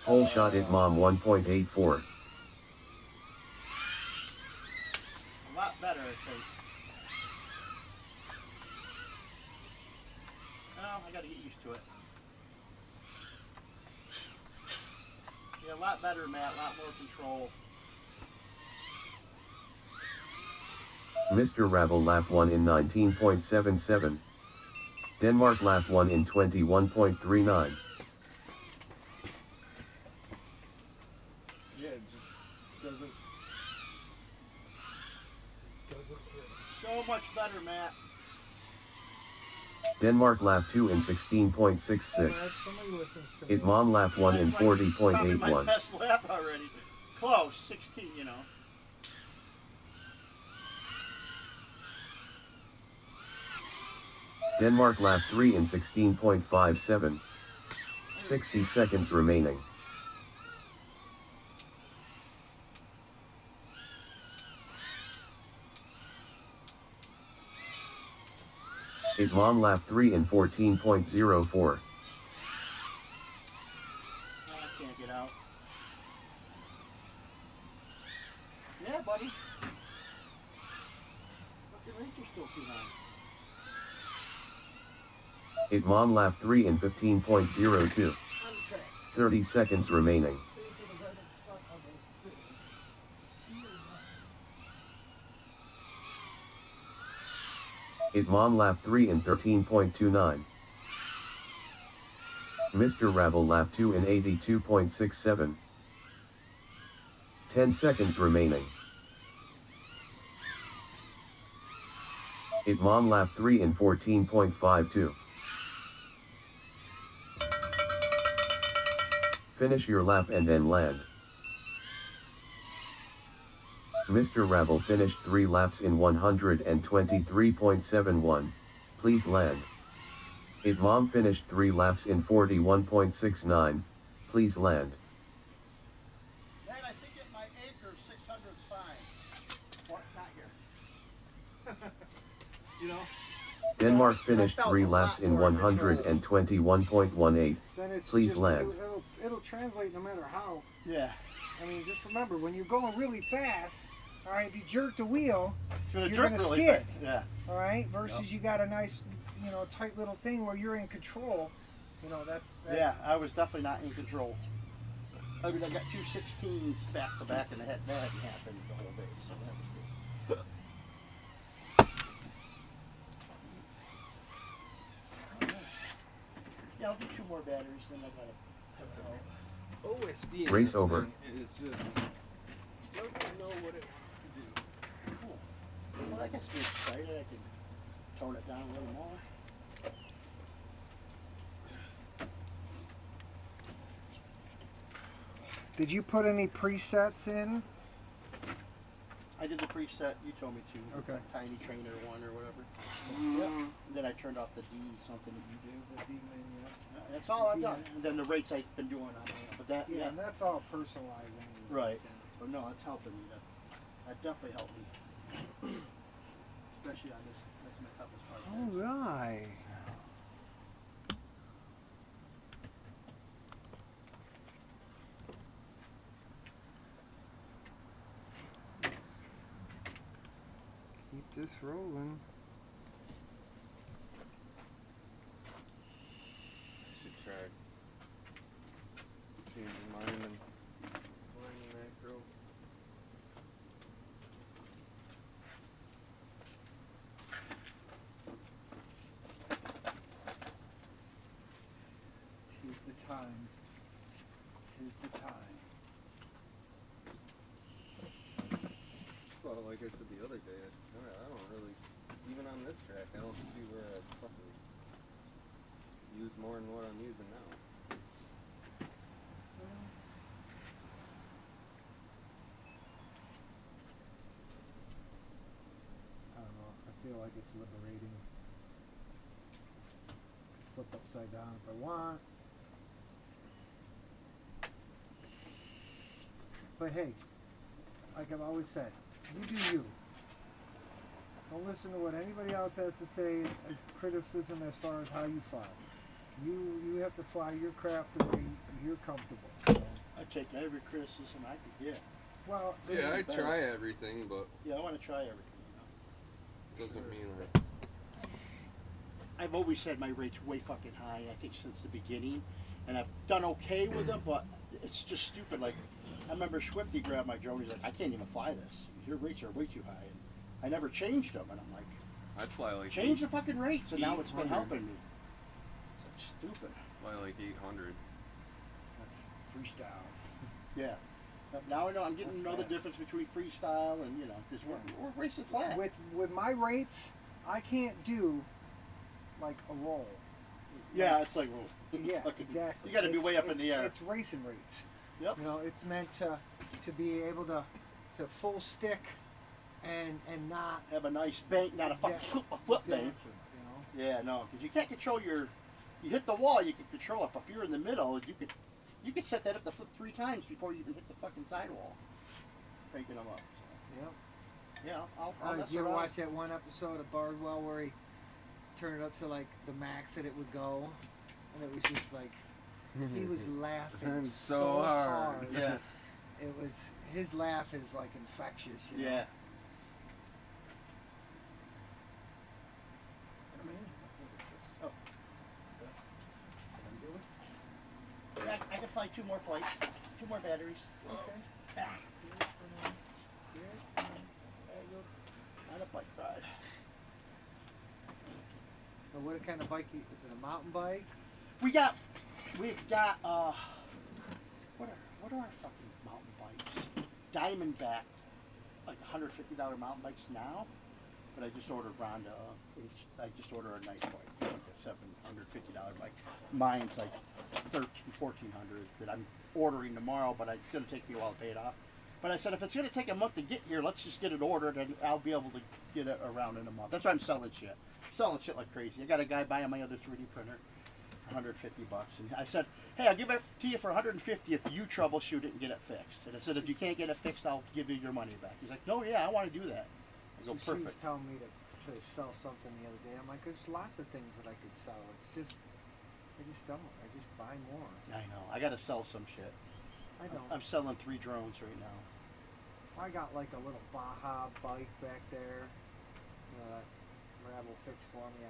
Whole shot at mom 1.84. A lot better, I think. Oh, I gotta get used to it. Yeah, a lot better, Matt. A lot more control. Mr. Ravel lap 1 in 19.77. Denmark lap 1 in 21.39. Yeah, it just doesn't. So much better, Matt. Denmark lap 2 in 16.66. Somebody listens to me. It mom lap 1 in That's like probably my 40.81. best lap already. Close, 16, you know. Denmark lap 3 in 16.57. 60 seconds remaining. It mom lap 3 in 14.04. I can't get out. Yeah, buddy. But the rates are still too high. It mom lap 3 in 15.02. On the track. 30 seconds remaining. It mom lap 3 in 13.29. Mr. Ravel lap 2 in 82.67. 10 seconds remaining. It mom lap 3 in 14.52. Finish your lap and then land. Mr. Ravel finished 3 laps in 123.71. Please land. It mom finished 3 laps in 41.69. Please land. Man, I think at my acre, 600 is fine. What? Not here. You know? Denmark finished 3 laps in 121.18. Then it's Please just, land. It'll translate no matter how. Yeah. I mean, just remember, when you're going really fast, all right, if you jerk the wheel, It's gonna you're jerk gonna really skid. fast. Yeah. all right, versus you got a nice, tight little thing where you're in control. That, Yeah, I was definitely not in control. I mean, I got 2 16s back to back, and that hadn't happened the whole day, so that was good. Yeah, I'll do 2 more batteries, then I gotta have to help. OSD in Race this over. thing is just doesn't know what it wants to do. Cool. Well, that gets me excited. I can tone it down a little more. Did you put any presets in? I did the preset you told me to. Okay. Tiny trainer one or whatever. Mm. Yep. Then I turned off the D, something that you do. The D-Min, yeah. That's all I've done. And then the rates I've been doing on it. But that, Yeah, and that's all personalized anyway. Right. so. But no, it's helping me. That definitely helped me. Especially on this. That's my toughest part. All right. Keep this rolling. I should try changing mine and flying macro. Take the time. like I said the other day, I don't really, even on this track, I don't see where I fucking use more than what I'm using now. I don't know. I feel like it's liberating. Flip upside down if I want. But hey, like I've always said, you do you. Don't listen to what anybody else has to say as criticism as far as how you fly. You have to fly your craft the way you're comfortable. So, I take every criticism I could get. well, Yeah, I better. try everything, but Yeah, I want to try everything. doesn't mean I've always said my rate's way fucking high. I think since the beginning, and I've done okay with them, but it's just stupid. Like I remember Swifty grabbed my drone. He's like, I can't even fly this. Your rates are way too high. And I never changed them, and I'm like, I'd fly like change the fucking rates, and now it's been 800. helping me. It's like stupid. fly like 800. that's freestyle. Yeah. But now I know I'm getting That's to know the fast. difference between freestyle and because we're racing flat. With my rates, I can't do like a roll. Yeah, it's like, well, Yeah, fucking- exactly. You got to be way up in It's- the air. It's racing rates. Yep. You know, it's meant to be able to full stick and not Have a nice bank, not a fucking flip exactly, bank. you know. Yeah, no, because you can't control your. You hit the wall, you can control it. But if you're in the middle, you could set that up to flip 3 times before you even hit the fucking sidewall. Cranking them up. So. Yep. Yeah, I'll mess Did you ever around. watch that one episode of Bardwell where he turned it up to like the max that it would go, and it was just like he was laughing So so hard. hard. Yeah. It was his laugh is like infectious. You know? Yeah. Oh. Yeah, I can fly 2 more flights, 2 more batteries. Okay. Ah. Not a bike ride. So what kind of bike? Is it a mountain bike? We've got what are our fucking mountain bikes? Diamondback, like $150 mountain bikes now, but I just ordered Rhonda. I just ordered a nice bike, like a $750 bike. Mine's like $1,400 that I'm ordering tomorrow, but it's gonna take me a while to pay it off. But I said if it's gonna take a month to get here, let's just get it ordered and I'll be able to get it around in a month. That's why I'm selling shit. Selling shit like crazy. I got a guy buying my other 3D printer for $150, and I said, "Hey, I'll give it to you for $150 if you troubleshoot it and get it fixed." And I said, "If you can't get it fixed, I'll give you your money back." He's like, "No, yeah, I want to do that." I go, She was "Perfect." telling me to sell something the other day. I'm like, there's lots of things that I could sell. It's just, I just don't. I just buy more. I know. I got to sell some shit. I don't. I'm selling 3 drones right now. I got like a little Baja bike back there. You know, that Rebel fixed for me.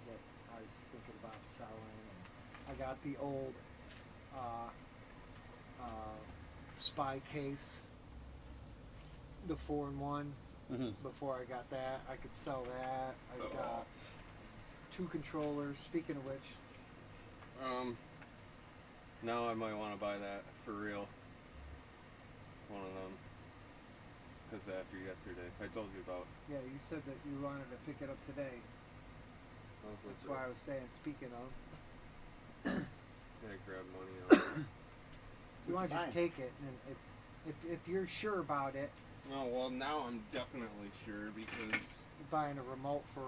That I was thinking about selling. And I got the old Spy case, the 4-in-1. Mm-hmm. Before I got that, I could sell that. I got 2 controllers. Speaking of which, Now I might want to buy that for real. One of them. Because after yesterday, I told you about. yeah, you said that you wanted to pick it up today. What's That's why I was saying. Speaking of, I grab money out. you want to just Fine. take it, and if you're sure about it, Oh well, now I'm definitely sure because buying a remote for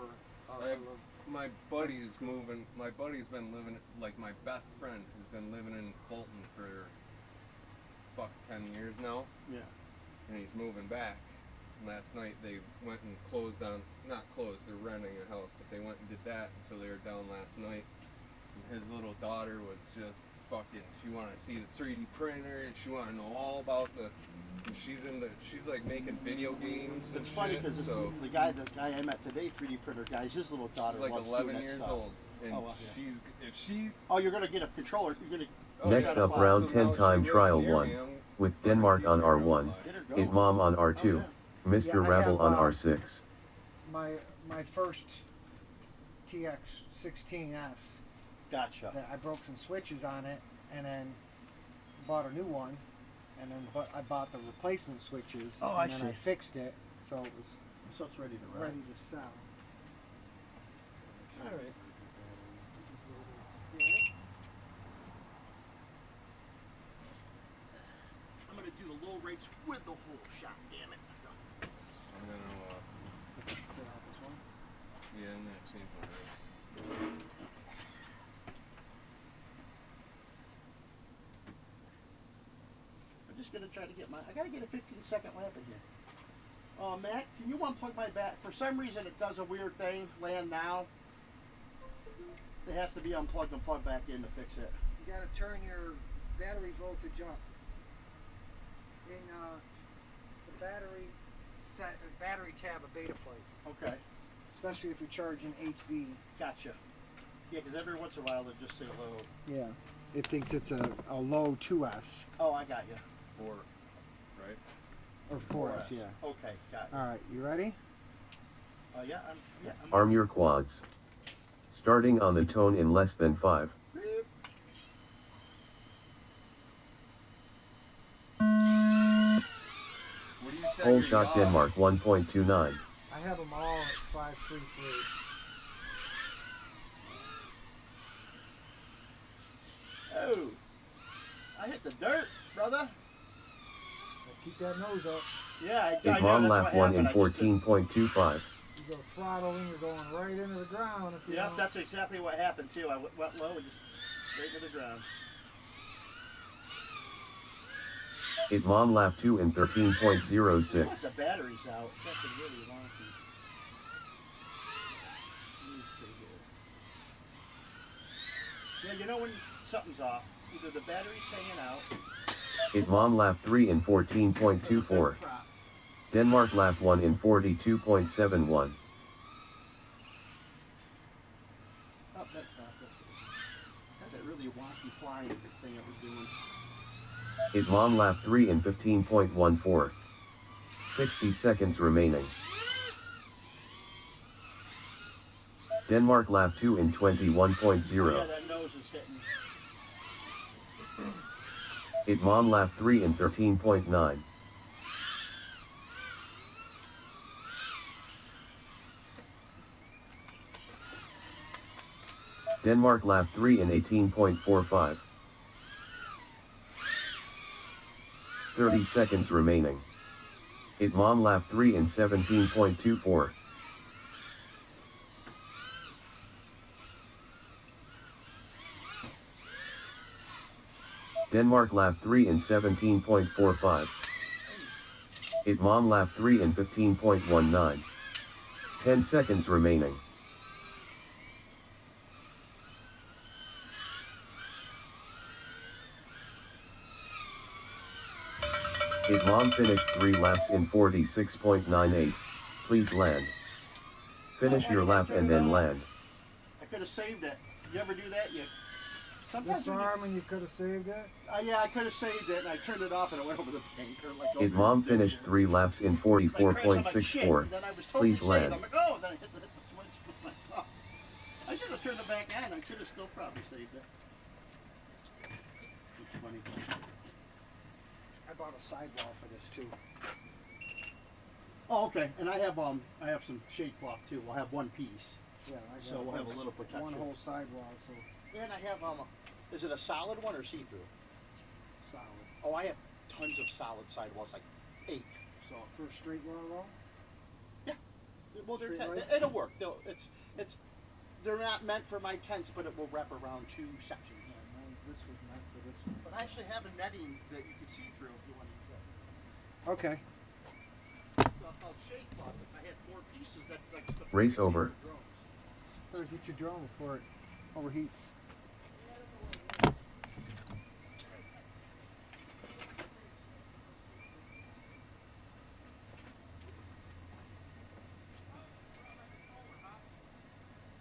my buddy's moving. My buddy's been living, like my best friend has been living in Fulton for 10 years now, Yeah. and he's moving back. Last night they went and closed on, not closed, they're renting a house, but they went and did that, and so they were down last night. And his little daughter was just fucking, she wanted to see the 3D printer, and she wanted to know all about and she's like making video games and It's funny shit, because so the guy I met today, 3D printer guy, his little daughter she's like loves 11 doing that years stuff. old, and Oh, wow, yeah. if she Oh, you're gonna get a controller. You're gonna. Oh, Next yeah. up, So round now 10 she time lives trial near 1, me. I'm with fucking Denmark on teaching her R1, life. Get her It going. Mom on R2, Oh, Mr. Yeah, I Rebel have, on R6. my first TX16S. Gotcha. That I broke some switches on it, and then bought a new one, and then I bought the replacement switches, Oh, and I then see. I fixed it. So it was So it's ready to run. ready to sell. All right. I'm gonna do the low rates with the whole shot. Damn it. I'm gonna, Let's set out this one. yeah, I'm gonna change my race. I'm just gonna try to get I gotta get a 15-second lap in here. Matt, can you unplug my bat? For some reason, it does a weird thing. Land now. It has to be unplugged and plugged back in to fix it. You got to turn your battery voltage up. In the battery tab of Betaflight, Okay, especially if you're charging HV. gotcha. Yeah, because every once in a while they just say low. Yeah, it thinks it's a low 2S Oh, I got you. 4, right? or 4S. Yeah. Okay, got it. All right, you ready? Yeah, I'm. Arm your quads. Starting on the tone in less than 5. What do you say? Whole shot Denmark 1.29. I have them all at 533. Oh, I hit the dirt, brother. Keep that nose up. Yeah, I A know bomb that's lap what 1 in happened. I just didn't- 14.25. You go throttling, you're going right into the ground. If you Yep, don't. that's exactly what happened too. I went low and just straight to the ground. It mom lap 2 in The 13.06. battery's out. It's actually really wonky. Let me see here. Yeah, you know when something's off. Either the battery's hanging out. It mom lap 3 in 14.24. Denmark lap 1 in 42.71. Oh, that's not. That's that really wonky flying thing I was doing. It mom lap 3 in 15.14. 60 seconds remaining. Denmark lap 2 in 21.0. Yeah, that nose is hitting. It mom lap 3 in 13.9. Denmark lap 3 in 18.45. 30 seconds remaining. It mom lap 3 in 17.24. Denmark lap 3 in 17.45. It mom lap 3 in 15.19. 10 seconds remaining. It mom finished 3 laps in 46.98. Please land. Finish your lap and then land. I could have saved it. You ever do that? Sometimes when you- Disarm and you could have saved it. yeah, I could have saved it, and I turned it off, and it went over the bank. Or like It over mom the finished ditch. 3 laps in Like, crash, I'm like, shit, 44.64. and then I was totally Please saved. land. I'm like, oh, then I hit the switch. I'm like, oh. I should have turned it back on. I could have still probably saved it. It's funny. I bought a sidewall for this too. Oh, okay. And I have some shade cloth too. We'll have one piece. Yeah, I got So we'll have a little protection. One whole sidewall, so And I have is it a solid one or see-through? solid. Oh, I have tons of solid sidewalls, like 8. So For a straight wall though? well, they're Straight lights? it'll work. They're not meant for my tents, but it will wrap around 2 sections. Yeah, this was meant for this one. But I actually have a netting that you can see through if you want to use that. Okay. It's called shade cloth. If I had more pieces, that like stuff. Race over. Drones. Better get your drone before it overheats.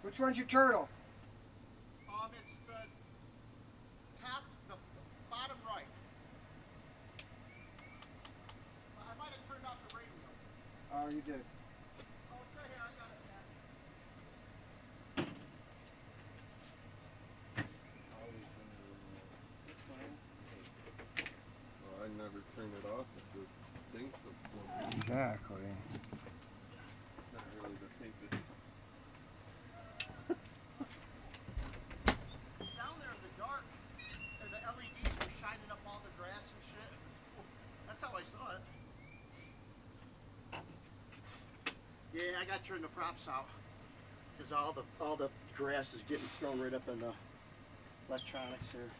Which one's your turtle? It's the bottom right. I might have turned off the radio. Oh, you did. Oh, it's right here. I got it, Matt. Well, I never turn it off if the thing's still going. Exactly. It's not really the safest. Down there in the dark, and the LEDs were shining up all the grass and shit. It was cool. That's how I saw it. Yeah, I got to turn the props out because all the grass is getting thrown right up in the electronics here.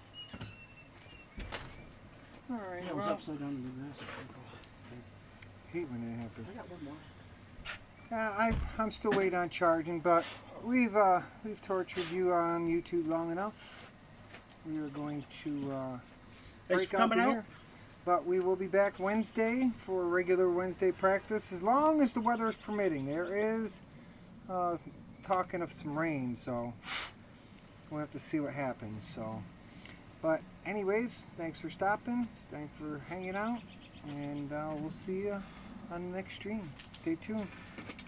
All right. Yeah, it was Well, upside down in the grass. hate when that happens. I got one more. I'm still waiting on charging, but we've tortured you on YouTube long enough. We are going to Thanks break for out coming out. here, but we will be back Wednesday for regular Wednesday practice as long as the weather is permitting. There is talking of some rain, so we'll have to see what happens. So, but anyways, thanks for stopping. Thanks for hanging out, and we'll see you on the next stream. Stay tuned.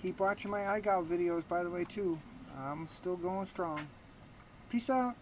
Keep watching my iGow videos, by the way, too. I'm still going strong. Peace out.